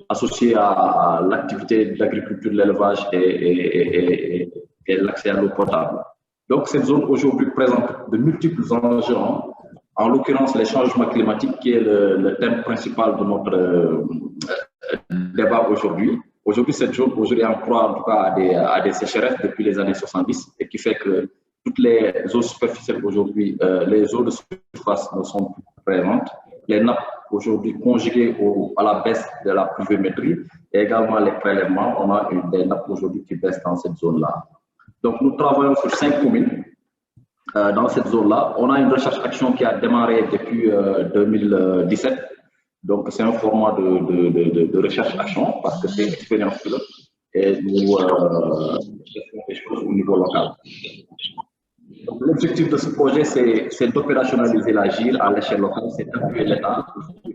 associées à l'activité d'agriculture, de l'élevage et l'accès à l'eau potable. Donc, cette zone aujourd'hui présente de multiples enjeux, en l'occurrence les changements climatiques, qui est le thème principal de notre débat aujourd'hui. Aujourd'hui, cette zone est en proie en tout cas à des sécheresses depuis les années 70 et qui fait que toutes les eaux superficielles aujourd'hui, les eaux de surface ne sont plus présentes. Les nappes aujourd'hui conjuguées à la baisse de la pluviométrie et également les prélèvements, on a des nappes aujourd'hui qui baissent dans cette zone-là. Donc nous travaillons sur 5 communes dans cette zone-là. On a une recherche-action qui a démarré depuis 2017. Donc c'est un format de recherche-action parce que c'est une expérience pilote et nous faisons des choses au niveau local. L'objectif de ce projet, c'est d'opérationnaliser l'agir à l'échelle locale, c'est d'appuyer l'État. Il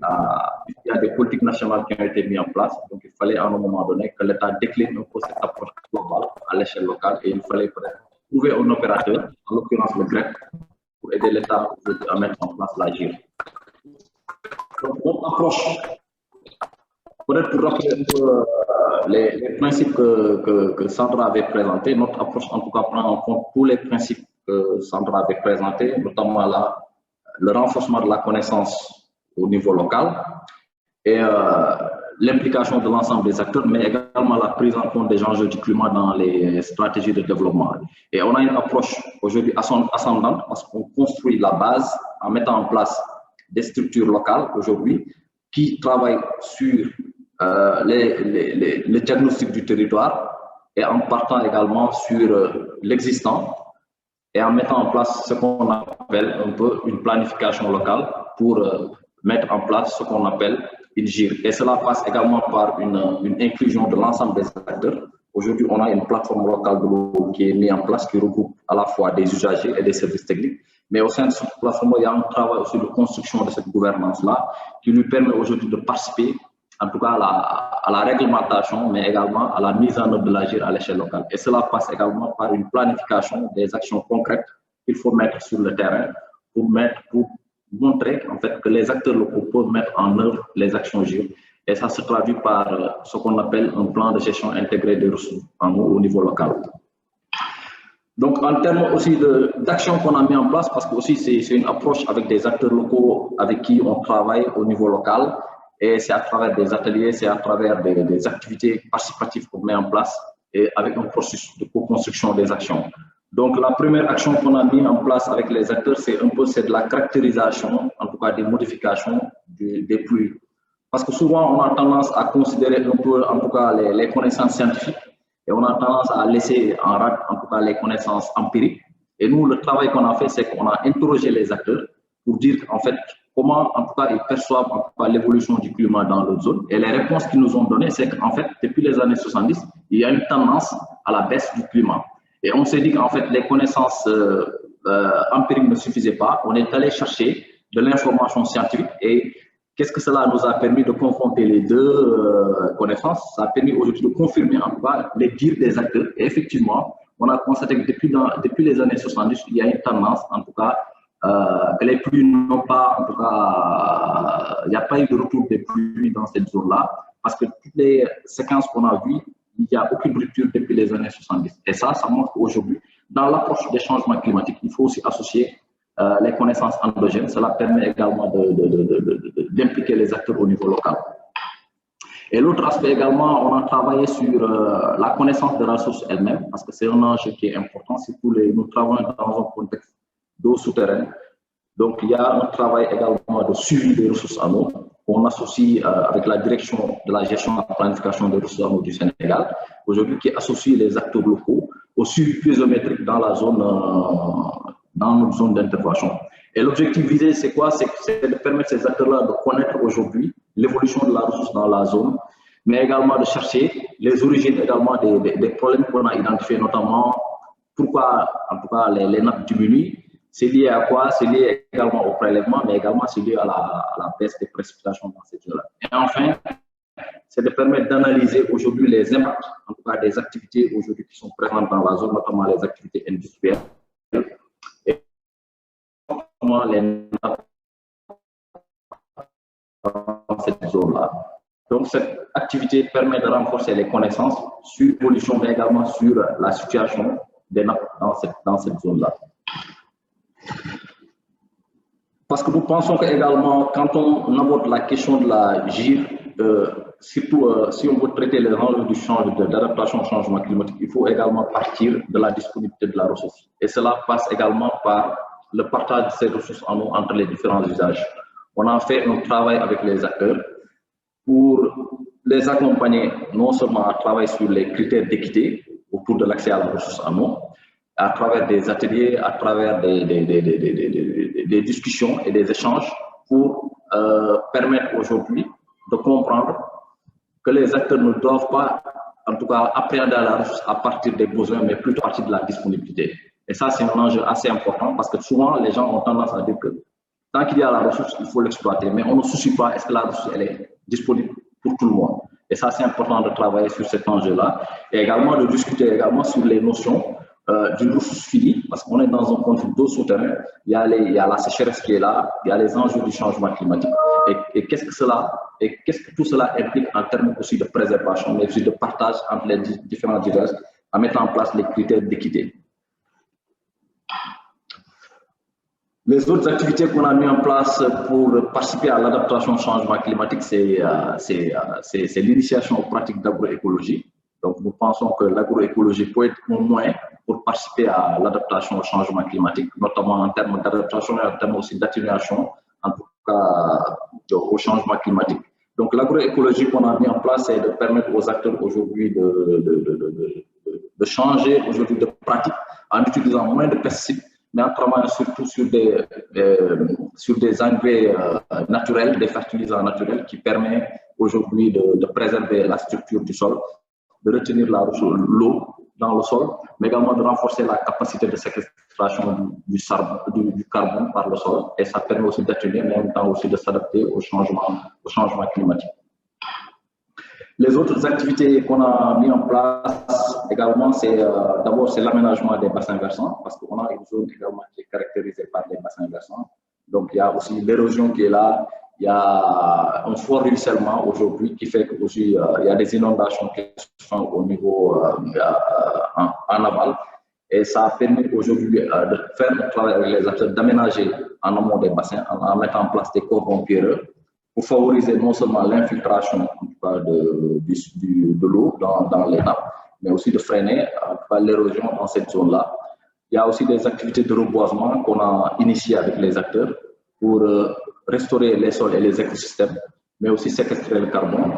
y a des politiques nationales qui ont été mises en place, donc il fallait à un moment donné que l'État décline un peu cette approche globale à l'échelle locale et il fallait trouver un opérateur, en l'occurrence le GREC, pour aider l'État à mettre en place l'agir. Donc notre approche, peut-être pour rappeler un peu les principes que Sandra avait présentés, notre approche en tout cas prend en compte tous les principes que Sandra avait présenté, notamment le renforcement de la connaissance au niveau local et l'implication de l'ensemble des acteurs, mais également la prise en compte des enjeux du climat dans les stratégies de développement. Et on a une approche aujourd'hui ascendante parce qu'on construit la base en mettant en place des structures locales aujourd'hui qui travaillent sur le diagnostic du territoire et en partant également sur l'existant et en mettant en place ce qu'on appelle un peu une planification locale pour mettre en place ce qu'on appelle une GIR. Et cela passe également par une inclusion de l'ensemble des acteurs. Aujourd'hui, on a une plateforme locale de l'eau qui est mise en place, qui regroupe à la fois des usagers et des services techniques. Mais au sein de cette plateforme, il y a un travail aussi de construction de cette gouvernance-là qui lui permet aujourd'hui de participer en tout cas à la réglementation, mais également à la mise en œuvre de l'agir à l'échelle locale. Et cela passe également par une planification des actions concrètes qu'il faut mettre sur le terrain pour montrer en fait, que les acteurs locaux peuvent mettre en œuvre les actions GIR. Et ça se traduit par ce qu'on appelle un plan de gestion intégré des ressources en eau au niveau local. Donc, en termes aussi d'actions qu'on a mis en place, parce que aussi c'est une approche avec des acteurs locaux avec qui on travaille au niveau local, et c'est à travers des ateliers, c'est à travers des activités participatives qu'on met en place et avec un processus de co-construction des actions. Donc, la première action qu'on a mis en place avec les acteurs, c'est de la caractérisation, en tout cas des modifications des pluies. Parce que souvent, on a tendance à considérer un peu, en tout cas, les connaissances scientifiques et on a tendance à laisser en rade, en tout cas, les connaissances empiriques. Et nous, le travail qu'on a fait, c'est qu'on a interrogé les acteurs pour dire, en fait, comment, en tout cas, ils perçoivent l'évolution du climat dans leur zone. Et les réponses qu'ils nous ont données, c'est qu'en fait, depuis les années 70, il y a une tendance à la baisse du climat. Et on s'est dit qu'en fait, les connaissances empiriques ne suffisaient pas. On est allé chercher de l'information scientifique et qu'est-ce que cela nous a permis de confronter les deux connaissances? Ça a permis aujourd'hui de confirmer en tout cas les dires des acteurs. Et effectivement, on a constaté que depuis les années 70, il y a une tendance, en tout cas, que les pluies n'ont pas, en tout cas, il n'y a pas eu de retour des pluies dans cette zone-là, parce que toutes les séquences qu'on a vues, il n'y a aucune rupture depuis les années 70. Et ça montre qu'aujourd'hui, dans l'approche des changements climatiques, il faut aussi associer les connaissances endogènes. Cela permet également d'impliquer les acteurs au niveau local. Et l'autre aspect également, on a travaillé sur la connaissance des ressources elles-mêmes, parce que c'est un enjeu qui est important, surtout nous travaillons dans un contexte d'eau souterraine. Donc, il y a un travail également de suivi des ressources en eau. On associe avec la direction de la gestion et de la planification des ressources en eau du Sénégal, aujourd'hui qui associe les acteurs locaux au suivi pluviométrique dans la zone, dans notre zone d'intervention. Et l'objectif visé, c'est quoi? C'est de permettre ces acteurs-là de connaître aujourd'hui l'évolution de la ressource dans la zone, mais également de chercher les origines également des problèmes qu'on a identifiés, notamment pourquoi, en tout cas, les nappes diminuent. C'est lié à quoi? C'est lié également au prélèvement, mais également c'est lié à la baisse des précipitations dans cette zone-là. Et enfin, c'est de permettre d'analyser aujourd'hui les impacts, en tout cas des activités aujourd'hui qui sont présentes dans la zone, notamment les activités industrielles, et comment les nappes dans cette zone-là. Donc, cette activité permet de renforcer les connaissances sur l'évolution, mais également sur la situation des nappes dans cette zone-là. Parce que nous pensons qu'également, quand on aborde la question de la GIR, surtout si on veut traiter les enjeux du d'adaptation au changement climatique, il faut également partir de la disponibilité de la ressource. Et cela passe également par le partage de ces ressources en eau entre les différents usages. On a fait un travail avec les acteurs pour les accompagner non seulement à travailler sur les critères d'équité autour de l'accès à la ressource en eau, à travers des ateliers, à travers des discussions et des échanges pour permettre aujourd'hui de comprendre que les acteurs ne doivent pas, en tout cas, appréhender la ressource à partir des besoins, mais plutôt à partir de la disponibilité. Et ça, c'est un enjeu assez important parce que souvent, les gens ont tendance à dire que tant qu'il y a la ressource, il faut l'exploiter, mais on ne se soucie pas, est-ce que la ressource elle est disponible pour tout le monde? Et ça, c'est important de travailler sur cet enjeu-là et également de discuter également sur les notions d'une ressource finie, parce qu'on est dans un contexte d'eau souterrain, il y a la sécheresse qui est là, il y a les enjeux du changement climatique. Et qu'est-ce que tout cela implique en termes aussi de préservation, mais aussi de partage entre les différents usages, en mettant en place les critères d'équité. Les autres activités qu'on a mis en place pour participer à l'adaptation au changement climatique, c'est l'initiation aux pratiques d'agroécologie. Donc, nous pensons que l'agroécologie peut être un moyen pour participer à l'adaptation au changement climatique, notamment en termes d'adaptation et en termes aussi d'atténuation, en tout cas au changement climatique. Donc, l'agroécologie qu'on a mis en place, c'est de permettre aux acteurs aujourd'hui de changer aujourd'hui de pratique en utilisant moins de pesticides, mais en travaillant surtout sur des engrais naturels, des fertilisants naturels qui permettent aujourd'hui de préserver la structure du sol, de retenir l'eau dans le sol, mais également de renforcer la capacité de séquestration du carbone par le sol. Et ça permet aussi d'atténuer, mais en même temps aussi de s'adapter au changement climatique. Les autres activités qu'on a mis en place également, c'est d'abord l'aménagement des bassins versants, parce qu'on a une zone également qui est caractérisée par les bassins versants. Donc il y a aussi l'érosion qui est là, il y a un fort ruissellement aujourd'hui qui fait qu'il y a des inondations qui se font au niveau en aval. Et ça a permis aujourd'hui de faire un travail avec les acteurs, d'aménager en amont des bassins, en mettant en place des cordons pierreux pour favoriser non seulement l'infiltration de l'eau dans les nappes, mais aussi de freiner l'érosion dans cette zone-là. Il y a aussi des activités de reboisement qu'on a initiées avec les acteurs pour restaurer les sols et les écosystèmes, mais aussi séquestrer le carbone.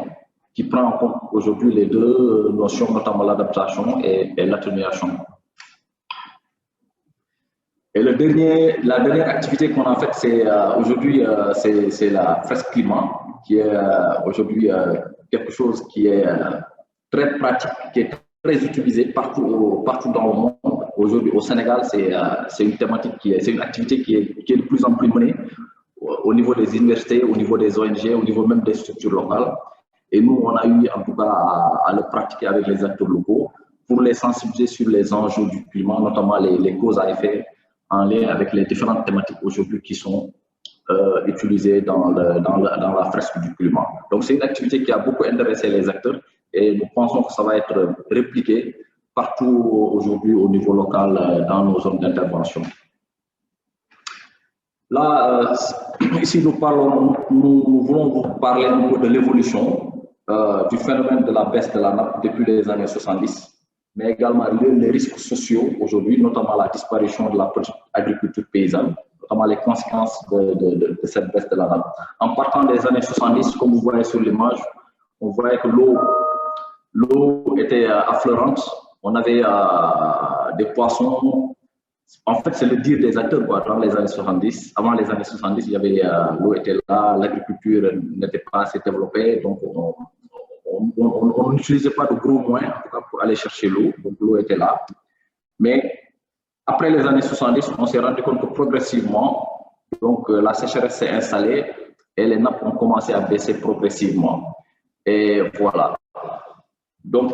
qui prend en compte aujourd'hui les deux notions, notamment l'adaptation et l'atténuation. Et la dernière activité qu'on a faite, c'est aujourd'hui, c'est la fresque climat, qui est aujourd'hui quelque chose qui est très pratique, qui est très utilisé partout dans le monde. Aujourd'hui, au Sénégal, c'est une thématique c'est une activité qui est de plus en plus menée au niveau des universités, au niveau des ONG, au niveau même des structures locales. Et nous, on a eu en tout cas à le pratiquer avec les acteurs locaux pour les sensibiliser sur les enjeux du climat, notamment les causes à effet en lien avec les différentes thématiques aujourd'hui qui sont utilisées dans la fresque du climat. Donc, c'est une activité qui a beaucoup intéressé les acteurs et nous pensons que ça va être répliqué partout aujourd'hui au niveau local dans nos zones d'intervention. Là, ici, nous voulons vous parler un peu de l'évolution du phénomène de la baisse de la nappe depuis les années 70, mais également les risques sociaux aujourd'hui, notamment la disparition de la petite agriculture paysanne, notamment les conséquences de cette baisse de la nappe. En partant des années 70, comme vous voyez sur l'image, on voyait que l'eau était affleurante, on avait des poissons. En fait, c'est le dire des acteurs dans les années 70. Avant les années 70, il y avait l'eau était là, l'agriculture n'était pas assez développée, donc on n'utilisait pas de gros moyens en tout cas, pour aller chercher l'eau, donc l'eau était là. Mais après les années 70, on s'est rendu compte que progressivement, donc la sécheresse s'est installée et les nappes ont commencé à baisser progressivement. Et voilà. Donc,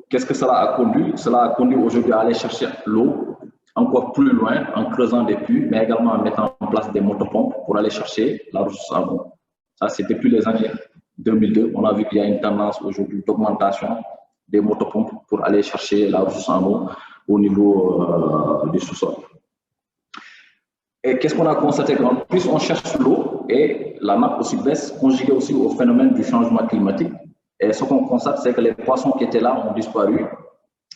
qu'est-ce que cela a conduit? Cela a conduit aujourd'hui à aller chercher l'eau encore plus loin en creusant des puits, mais également en mettant en place des motopompes pour aller chercher la ressource en eau. Ça, c'est depuis les années 2002. On a vu qu'il y a une tendance aujourd'hui d'augmentation des motopompes pour aller chercher la ressource en eau au niveau du sous-sol. Et qu'est-ce qu'on a constaté? En plus, on cherche l'eau et la nappe aussi baisse, conjuguée aussi au phénomène du changement climatique. Et ce qu'on constate, c'est que les poissons qui étaient là ont disparu.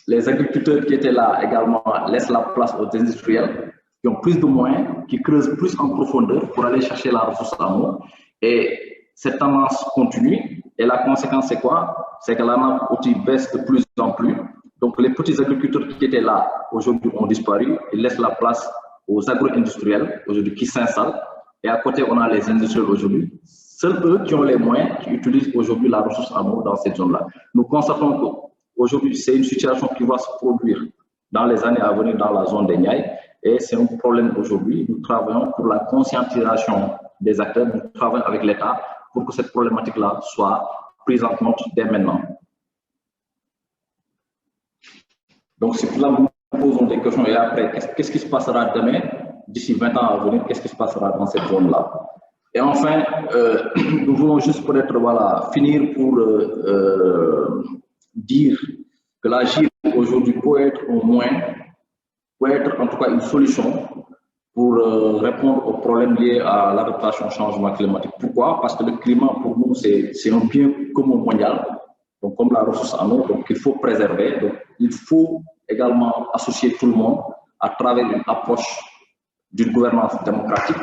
Les agriculteurs qui étaient là également laissent la place aux industriels qui ont plus de moyens, qui creusent plus en profondeur pour aller chercher la ressource en eau. Et cette tendance continue. Et la conséquence, c'est quoi? C'est que la nappe aussi baisse de plus en plus. Donc, les petits agriculteurs qui étaient là aujourd'hui ont disparu. Ils laissent la place aux agro-industriels aujourd'hui qui s'installent. Et à côté, on a les industriels aujourd'hui. Seuls eux qui ont les moyens, qui utilisent aujourd'hui la ressource en eau dans cette zone-là. Nous constatons qu'aujourd'hui, c'est une situation qui va se produire dans les années à venir dans la zone des Niayes. Et c'est un problème aujourd'hui. Nous travaillons pour la conscientisation des acteurs. Nous travaillons avec l'État pour que cette problématique-là soit prise en compte dès maintenant. Donc, c'est pour là que nous posons des questions. Et après, qu'est-ce qui se passera demain, d'ici 20 ans à venir, qu'est-ce qui se passera dans cette zone-là? Et enfin, nous voulons juste peut-être finir pour dire que l'agir aujourd'hui peut être en tout cas une solution pour répondre aux problèmes liés à l'adaptation au changement climatique. Pourquoi? Parce que le climat, pour nous, c'est un bien commun mondial, donc comme la ressource en eau, donc il faut préserver. Donc, il faut également associer tout le monde à travers une approche d'une gouvernance démocratique,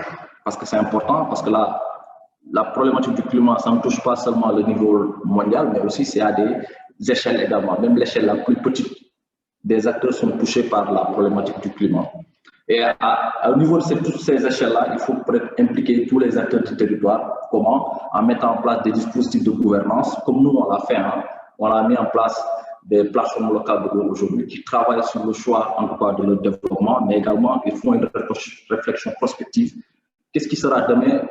parce que c'est important, parce que la problématique du climat, ça ne touche pas seulement le niveau mondial, mais aussi c'est à des échelles également. Même l'échelle la plus petite des acteurs sont touchés par la problématique du climat. Et au niveau de toutes ces échelles-là, il faut peut-être impliquer tous les acteurs du territoire. Comment? En mettant en place des dispositifs de gouvernance, comme nous on l'a fait. On a mis en place des plateformes locales de l'eau aujourd'hui qui travaillent sur le choix en tout cas de leur développement, mais également ils font une réflexion prospective. Qu'est-ce qui sera demain?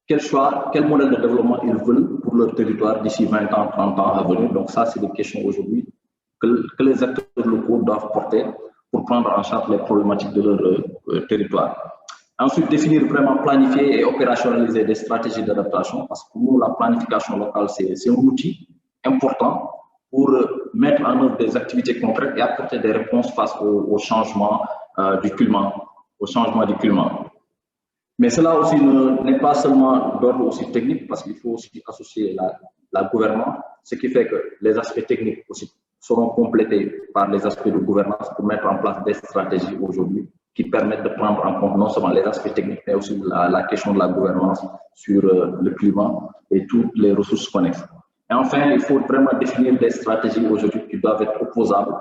Quel choix, quel modèle de développement ils veulent pour leur territoire d'ici 20 ans, 30 ans à venir? Donc ça, c'est des questions aujourd'hui que les acteurs locaux doivent porter pour prendre en charge les problématiques de leur territoire. Ensuite, définir vraiment, planifier et opérationnaliser des stratégies d'adaptation, parce que pour nous, la planification locale, c'est un outil important pour mettre en œuvre des activités concrètes et apporter des réponses face au changement du climat, Mais cela aussi n'est pas seulement d'ordre aussi technique, parce qu'il faut aussi associer la gouvernance, ce qui fait que les aspects techniques aussi seront complétés par les aspects de gouvernance pour mettre en place des stratégies aujourd'hui qui permettent de prendre en compte non seulement les aspects techniques, mais aussi la question de la gouvernance sur le climat et toutes les ressources connexes. Et enfin, il faut vraiment définir des stratégies aujourd'hui qui doivent être opposables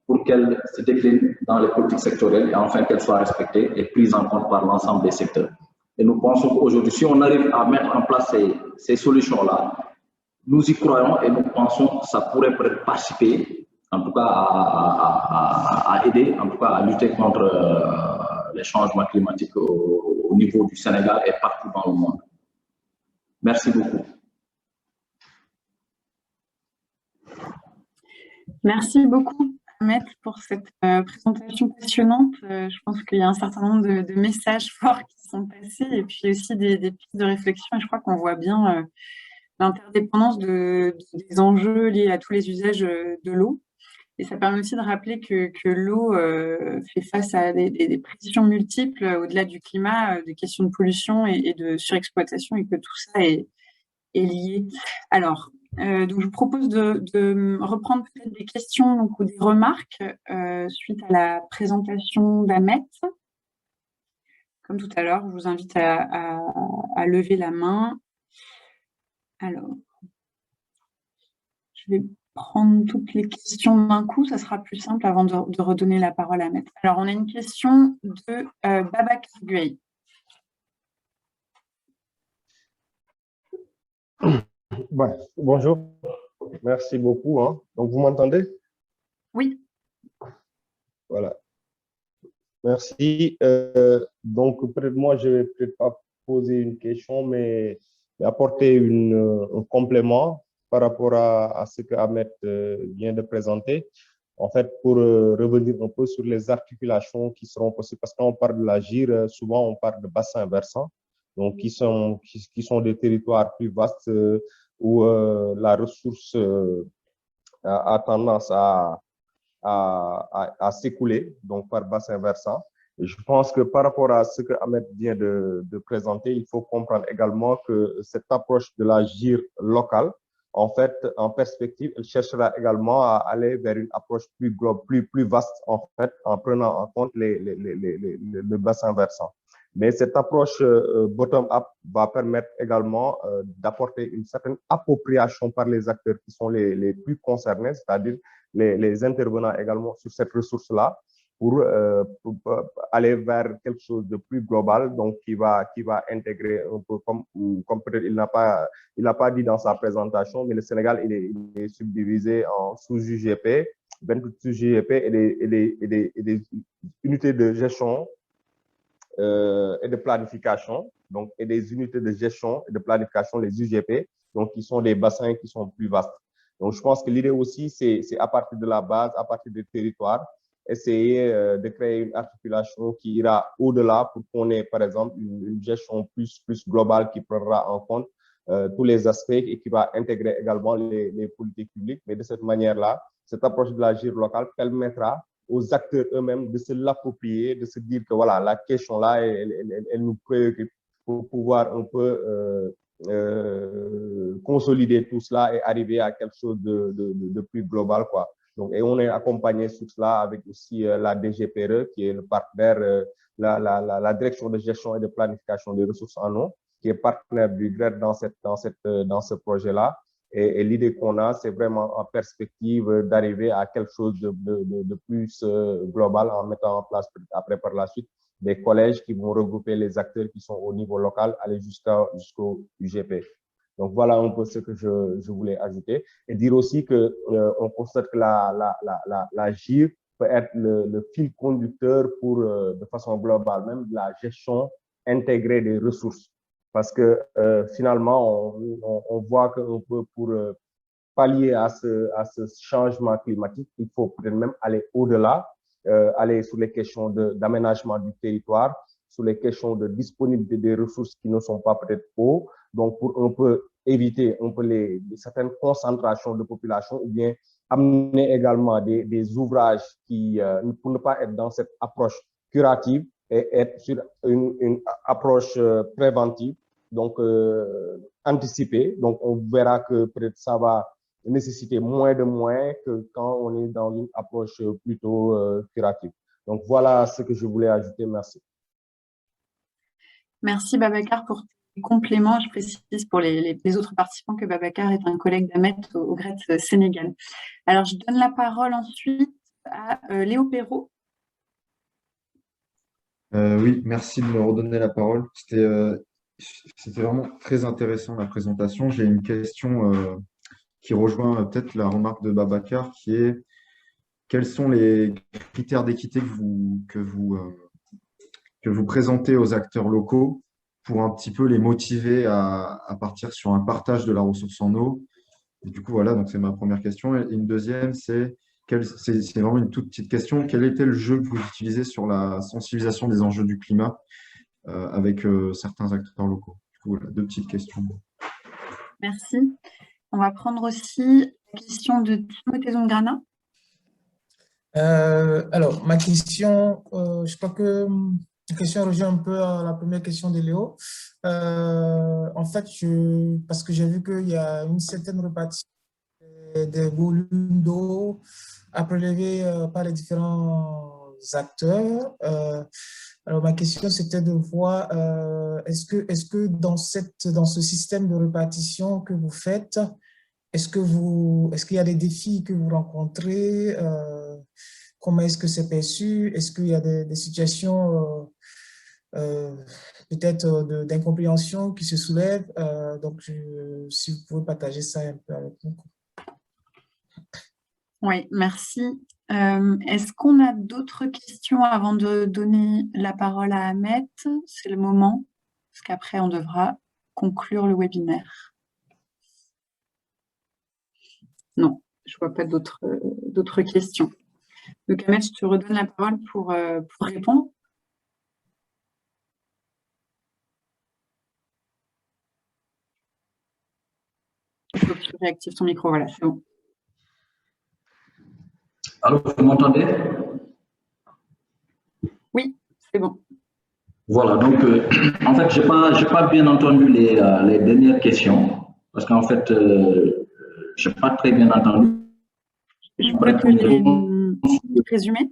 pour qu'elles se déclinent dans les politiques sectorielles et enfin qu'elles soient respectées et prises en compte par l'ensemble des secteurs. Et nous pensons qu'aujourd'hui, si on arrive à mettre en place ces solutions-là, nous y croyons et nous pensons que ça pourrait peut-être participer, en tout cas à aider, en tout cas à lutter contre les changements climatiques au niveau du Sénégal et partout dans le monde. Merci beaucoup. Merci beaucoup, Ahmed, pour cette présentation passionnante. Je pense qu'il y a un certain nombre de messages forts qui sont passés et puis aussi des pistes de réflexion. Et je crois qu'on voit bien l'interdépendance des enjeux liés à tous les usages de l'eau. Et ça permet aussi de rappeler que l'eau fait face à des pressions multiples au-delà du climat, des questions de pollution et de surexploitation, et que tout ça est lié. Alors, donc je vous propose de reprendre peut-être des questions donc, ou des remarques suite à la présentation d'Ahmed. Comme tout à l'heure, je vous invite à lever la main. Alors, je vais prendre toutes les questions d'un coup, ça sera plus simple avant de redonner la parole à Ahmed. Alors, on a une question de Babacar Gueye. Ouais, bonjour, merci beaucoup. Hein. Donc, vous m'entendez? Oui. Voilà, merci. Donc, peut-être moi, je ne vais peut-être pas poser une question, mais apporter un complément par rapport à ce que Ahmed vient de présenter. En fait, pour revenir un peu sur les articulations qui seront possibles, parce que quand on parle de l'agir, souvent on parle de bassins versants, donc qui sont des territoires plus vastes où la ressource a tendance à s'écouler, donc par bassin versant. Et je pense que par rapport à ce que Ahmed vient de présenter, il faut comprendre également que cette approche de l'agir local, en fait, en perspective, elle cherchera également à aller vers une approche plus vaste, en fait, en prenant en compte le bassin versant. Mais cette approche bottom-up va permettre également d'apporter une certaine appropriation par les acteurs qui sont les plus concernés, c'est-à-dire les intervenants également sur cette ressource-là, pour aller vers quelque chose de plus global, donc qui va intégrer un peu comme peut-être il n'a pas dit dans sa présentation, mais le Sénégal il est subdivisé en sous-UGP, 28 sous-UGP et des unités de gestion et de planification, donc, et des unités de gestion et de planification, les UGP, donc qui sont des bassins qui sont plus vastes. Donc, je pense que l'idée aussi, c'est à partir de la base, à partir des territoires, essayer de créer une articulation qui ira au-delà pour qu'on ait, par exemple, une gestion plus globale qui prendra en compte tous les aspects et qui va intégrer également les politiques publiques. Mais de cette manière-là, cette approche de l'agir local permettra aux acteurs eux-mêmes de se l'approprier, de se dire que voilà, la question là, elle nous préoccupe pour pouvoir un peu consolider tout cela et arriver à quelque chose de plus global, quoi. Donc, et on est accompagné sur cela avec aussi la DGPRE, qui est le partenaire, la direction de gestion et de planification des ressources en eau, qui est partenaire du GRED dans ce projet-là. Et l'idée qu'on a, c'est vraiment en perspective d'arriver à quelque chose de plus global en mettant en place après par la suite des collèges qui vont regrouper les acteurs qui sont au niveau local, aller jusqu'au UGP. Donc voilà un peu ce que je voulais ajouter et dire aussi que on constate que la GIR peut être le fil conducteur pour, de façon globale, même de la gestion intégrée des ressources. Parce que finalement, on voit qu'un peu pour pallier à ce changement climatique, il faut peut-être même aller au-delà, aller sur les questions d'aménagement du territoire, sur les questions de disponibilité des ressources qui ne sont pas peut-être eau, donc pour un peu éviter un peu certaines concentrations de population ou bien amener également des ouvrages qui, pour ne pas être dans cette approche curative et être sur une approche préventive, donc anticipée. Donc on verra que peut-être ça va nécessiter moins de moyens que quand on est dans une approche plutôt curative. Donc voilà ce que je voulais ajouter. Merci. Merci Babacar pour complément, je précise pour les autres participants que Babacar est un collègue d'Ahmed au GRET Sénégal. Alors, je donne la parole ensuite à Léo Perrault. Oui, merci de me redonner la parole. C'était vraiment très intéressant la présentation. J'ai une question qui rejoint peut-être la remarque de Babacar, qui est quels sont les critères d'équité que vous présentez aux acteurs locaux pour un petit peu les motiver à partir sur un partage de la ressource en eau. Et du coup, voilà, donc c'est ma première question. Et une deuxième, c'est vraiment une toute petite question. Quel était le jeu que vous utilisez sur la sensibilisation des enjeux du climat avec certains acteurs locaux? Du coup, voilà, deux petites questions. Merci. On va prendre aussi la question de Timothée Zongrana. Alors, ma question, je crois que la question rejoint un peu à la première question de Léo. En fait, parce que j'ai vu qu'il y a une certaine répartition des volumes d'eau à prélever par les différents acteurs. Alors, ma question, c'était de voir, est-ce que dans ce système de répartition que vous faites, est-ce qu'il y a des défis que vous rencontrez? Comment est-ce que c'est perçu? Est-ce qu'il y a des situations peut-être d'incompréhension qui se soulèvent? Donc, si vous pouvez partager ça un peu avec nous. Oui, merci. Est-ce qu'on a d'autres questions avant de donner la parole à Ahmed? C'est le moment, parce qu'après, on devra conclure le webinaire. Non, je ne vois pas d'autres questions. Donc, Ahmed, je te redonne la parole pour répondre. Il faut que tu réactives ton micro, voilà, c'est bon. Alors, vous m'entendez? Oui, c'est bon. Voilà, donc, en fait, je n'ai pas bien entendu les dernières questions, parce qu'en fait, je n'ai pas très bien entendu. Je pourrais te les résumer?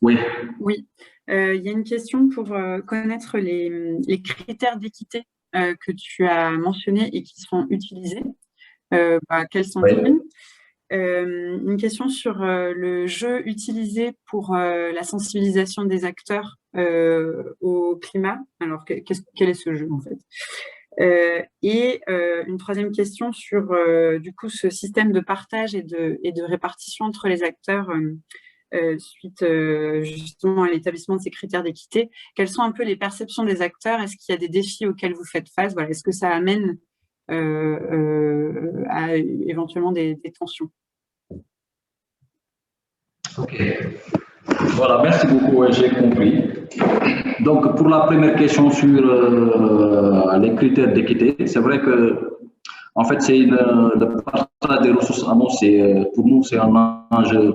Oui. Oui. Il y a une question pour connaître les critères d'équité que tu as mentionnés et qui sont utilisés. Quels sont-ils? Une question sur le jeu utilisé pour la sensibilisation des acteurs au climat. Alors, quel est ce jeu, en fait? Et une troisième question sur, du coup, ce système de partage et de répartition entre les acteurs suite justement à l'établissement de ces critères d'équité. Quelles sont un peu les perceptions des acteurs? Est-ce qu'il y a des défis auxquels vous faites face? Voilà, est-ce que ça amène à éventuellement des tensions? Ok. Voilà, merci beaucoup, j'ai compris. Donc, pour la première question sur les critères d'équité, c'est vrai que, en fait, le partage des ressources en eau, pour nous, c'est un enjeu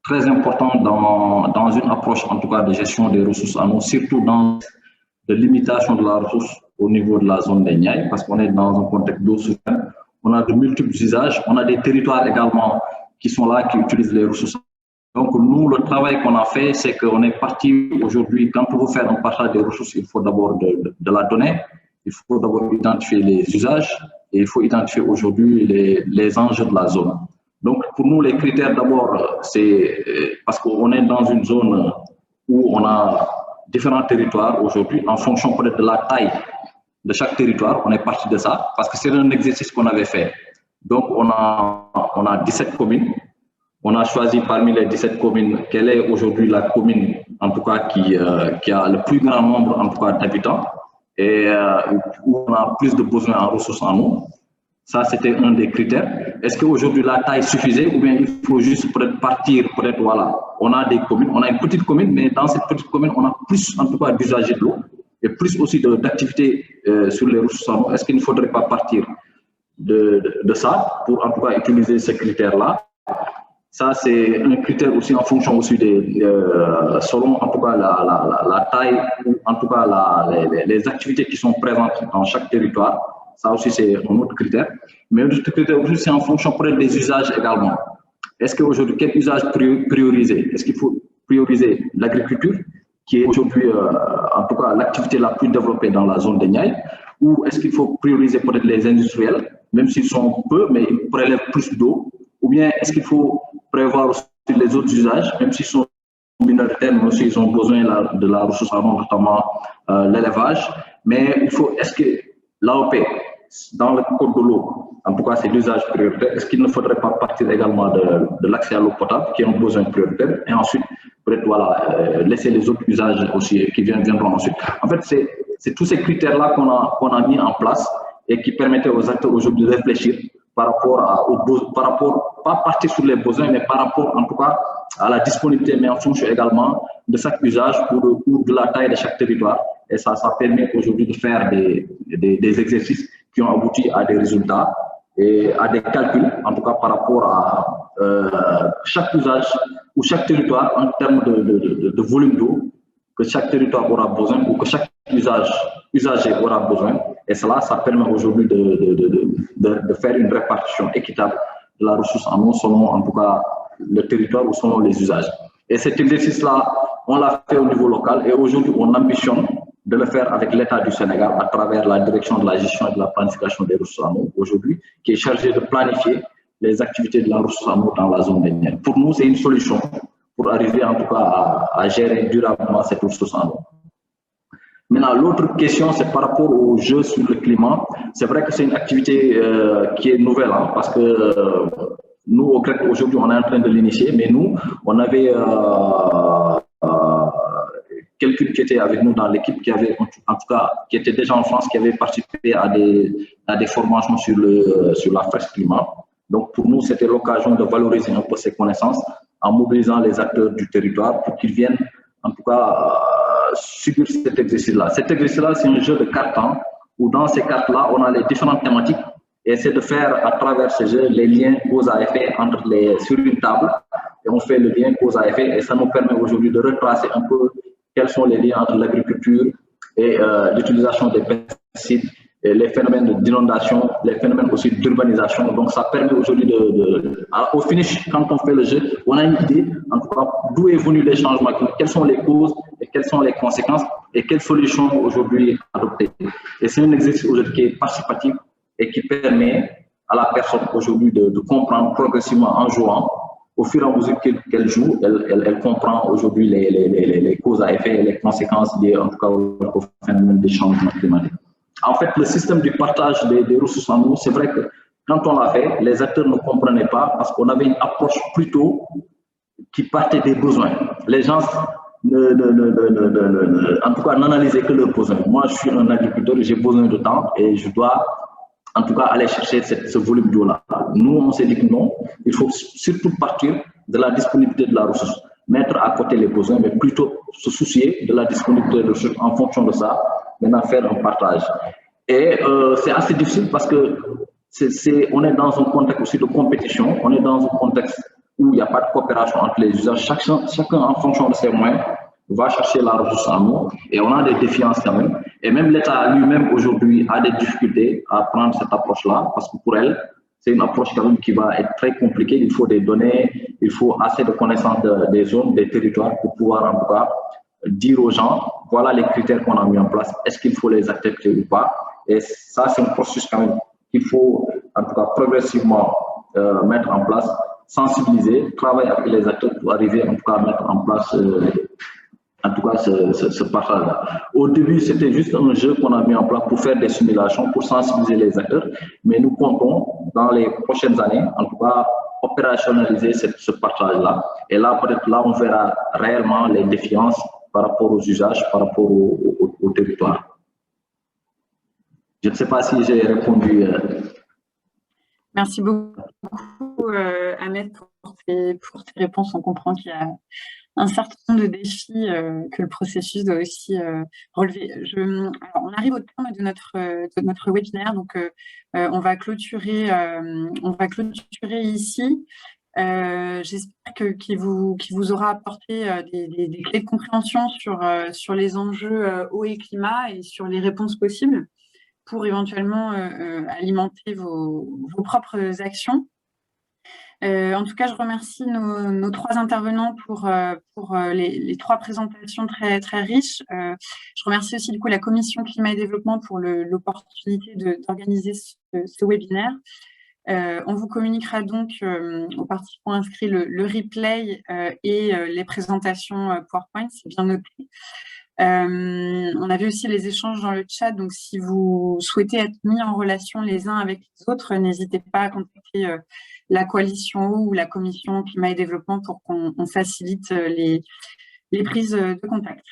très important dans une approche, en tout cas, de gestion des ressources en eau, surtout dans la limitation de la ressource au niveau de la zone des Niayes, parce qu'on est dans un contexte d'eau souveraine. On a de multiples usages, on a des territoires également qui sont là, qui utilisent les ressources. Donc, nous, le travail qu'on a fait, c'est qu'on est parti aujourd'hui, quand on veut faire un partage des ressources, il faut d'abord de la donnée, il faut d'abord identifier les usages et il faut identifier aujourd'hui les enjeux de la zone. Donc, pour nous, les critères d'abord, c'est parce qu'on est dans une zone où on a différents territoires aujourd'hui, en fonction peut-être de la taille de chaque territoire, on est parti de ça, parce que c'est un exercice qu'on avait fait. Donc, on a 17 communes. On a choisi parmi les 17 communes, quelle est aujourd'hui la commune, en tout cas, qui a le plus grand nombre, en tout cas, d'habitants, et où on a plus de besoins en ressources en eau. Ça, c'était un des critères. Est-ce qu'aujourd'hui, la taille suffisait ou bien il faut juste peut-être partir, peut-être, voilà. On a des communes, on a une petite commune, mais dans cette petite commune, on a plus, en tout cas, d'usagers de l'eau et plus aussi d'activités sur les ressources en eau. Est-ce qu'il ne faudrait pas partir de ça pour, en tout cas, utiliser ces critères-là? Ça, c'est un critère aussi en fonction aussi selon, en tout cas, la taille ou, en tout cas, les activités qui sont présentes dans chaque territoire. Ça aussi, c'est un autre critère. Mais l'autre critère aussi, c'est en fonction peut-être des usages également. Est-ce qu'aujourd'hui, quel usage prioriser? Est-ce qu'il faut prioriser l'agriculture? qui est aujourd'hui, en tout cas, l'activité la plus développée dans la zone des Niayes, ou est-ce qu'il faut prioriser peut-être les industriels, même s'ils sont peu, mais ils prélèvent plus d'eau, ou bien est-ce qu'il faut prévoir aussi les autres usages, même s'ils sont minoritaires, mais aussi ils ont besoin de la ressource en eau, notamment l'élevage, mais il faut, est-ce que l'AOP, dans le code de l'eau, en tout cas c'est l'usage prioritaire, est-ce qu'il ne faudrait pas partir également de l'accès à l'eau potable, qui est un besoin prioritaire, et ensuite peut-être voilà, laisser les autres usages aussi qui viendront ensuite. En fait, c'est tous ces critères-là qu'on a mis en place et qui permettaient aux acteurs aujourd'hui de réfléchir par rapport, pas partir sur les besoins, mais par rapport en tout cas à la disponibilité, mais en fonction également de chaque usage ou de la taille de chaque territoire. Et ça permet aujourd'hui de faire des exercices qui ont abouti à des résultats et à des calculs, en tout cas par rapport à chaque usage ou chaque territoire en termes de volume d'eau que chaque territoire aura besoin ou que chaque usager aura besoin. Et cela, ça permet aujourd'hui de faire une répartition équitable de la ressource en eau selon, en tout cas, le territoire ou selon les usages. Et cet exercice-là, on l'a fait au niveau local et aujourd'hui, on ambitionne de le faire avec l'État du Sénégal à travers la direction de la gestion et de la planification des ressources en eau aujourd'hui, qui est chargée de planifier les activités de la ressource en eau dans la zone des Niayes. Pour nous, c'est une solution pour arriver en tout cas à gérer durablement cette ressource en eau. Maintenant, l'autre question, c'est par rapport au jeu sur le climat. C'est vrai que c'est une activité qui est nouvelle, hein, parce que nous, au CREC, aujourd'hui, on est en train de l'initier, mais nous, on avait quelqu'un qui était avec nous dans l'équipe, qui avait, en tout cas, qui était déjà en France, qui avait participé à des formations sur la fraîche climat. Donc, pour nous, c'était l'occasion de valoriser un peu ces connaissances en mobilisant les acteurs du territoire pour qu'ils viennent, en tout cas, subir cet exercice-là. Cet exercice-là, c'est un jeu de cartes, hein, où dans ces cartes-là, on a les différentes thématiques et c'est de faire à travers ce jeu les liens cause à effet sur une table et on fait le lien cause à effet et ça nous permet aujourd'hui de retracer un peu quels sont les liens entre l'agriculture et l'utilisation des pesticides, et les phénomènes d'inondation, les phénomènes aussi d'urbanisation. Donc ça permet aujourd'hui au finish, quand on fait le jeu, on a une idée, en tout cas, d'où est venu les changements, quelles sont les causes et quelles sont les conséquences et quelles solutions aujourd'hui adopter. Et c'est un exercice aujourd'hui qui est participatif et qui permet à la personne aujourd'hui de comprendre progressivement en jouant. Au fur et à mesure qu'elle joue, elle comprend aujourd'hui les causes à effet et les conséquences liées en tout cas au phénomène des changements climatiques. En fait, le système du partage des ressources en eau, c'est vrai que quand on l'a fait, les acteurs ne comprenaient pas parce qu'on avait une approche plutôt qui partait des besoins. Les gens, en tout cas, n'analysaient que leurs besoins. Moi, je suis un agriculteur, j'ai besoin de temps et je dois, en tout cas, aller chercher ce volume d'eau-là. Nous, on s'est dit que non, il faut surtout partir de la disponibilité de la ressource, mettre à côté les besoins, mais plutôt se soucier de la disponibilité de la ressource en fonction de ça. Maintenant faire un partage. Et c'est assez difficile parce que on est dans un contexte aussi de compétition, on est dans un contexte où il n'y a pas de coopération entre les usagers, chacun en fonction de ses moyens va chercher la ressource en eau et on a des défiances quand même. Et même l'État lui-même aujourd'hui a des difficultés à prendre cette approche-là parce que pour elle, c'est une approche quand même qui va être très compliquée. Il faut des données, il faut assez de connaissances des zones, des territoires pour pouvoir en tout cas dire aux gens, voilà les critères qu'on a mis en place, est-ce qu'il faut les accepter ou pas? Et ça, c'est un processus quand même qu'il faut, en tout cas, progressivement mettre en place, sensibiliser, travailler avec les acteurs pour arriver, en tout cas, à mettre en place, en tout cas, ce partage-là. Au début, c'était juste un jeu qu'on a mis en place pour faire des simulations, pour sensibiliser les acteurs, mais nous comptons, dans les prochaines années, en tout cas, opérationnaliser ce partage-là. Et là, peut-être là, on verra réellement les défiances par rapport aux usages, par rapport au territoire. Je ne sais pas si j'ai répondu. Merci beaucoup, Ahmed, pour tes réponses. On comprend qu'il y a un certain nombre de défis que le processus doit aussi relever. Alors, on arrive au terme de notre webinaire, donc on va clôturer ici. J'espère qu'il vous aura apporté des clés de compréhension sur les enjeux eau et climat et sur les réponses possibles pour éventuellement alimenter vos propres actions. En tout cas, je remercie nos 3 intervenants pour les 3 présentations très, très riches. Je remercie aussi du coup la Commission Climat et Développement pour l'opportunité d'organiser ce webinaire. On vous communiquera donc aux participants inscrits le replay et les présentations PowerPoint, c'est bien noté. On avait aussi les échanges dans le chat, donc si vous souhaitez être mis en relation les uns avec les autres, n'hésitez pas à contacter la coalition eau ou la commission climat et développement pour qu'on facilite les prises de contact.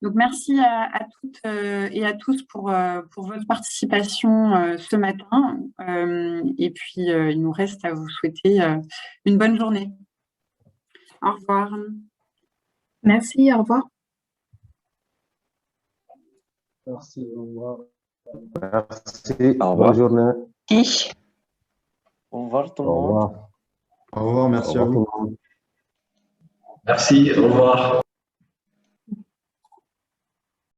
Donc merci à toutes et à tous pour votre participation ce matin. Et puis il nous reste à vous souhaiter une bonne journée. Au revoir. Merci, au revoir. Merci, au revoir. Merci, bonne journée. Au revoir tout le Au monde. revoir. Au revoir, merci à vous. Merci, au revoir.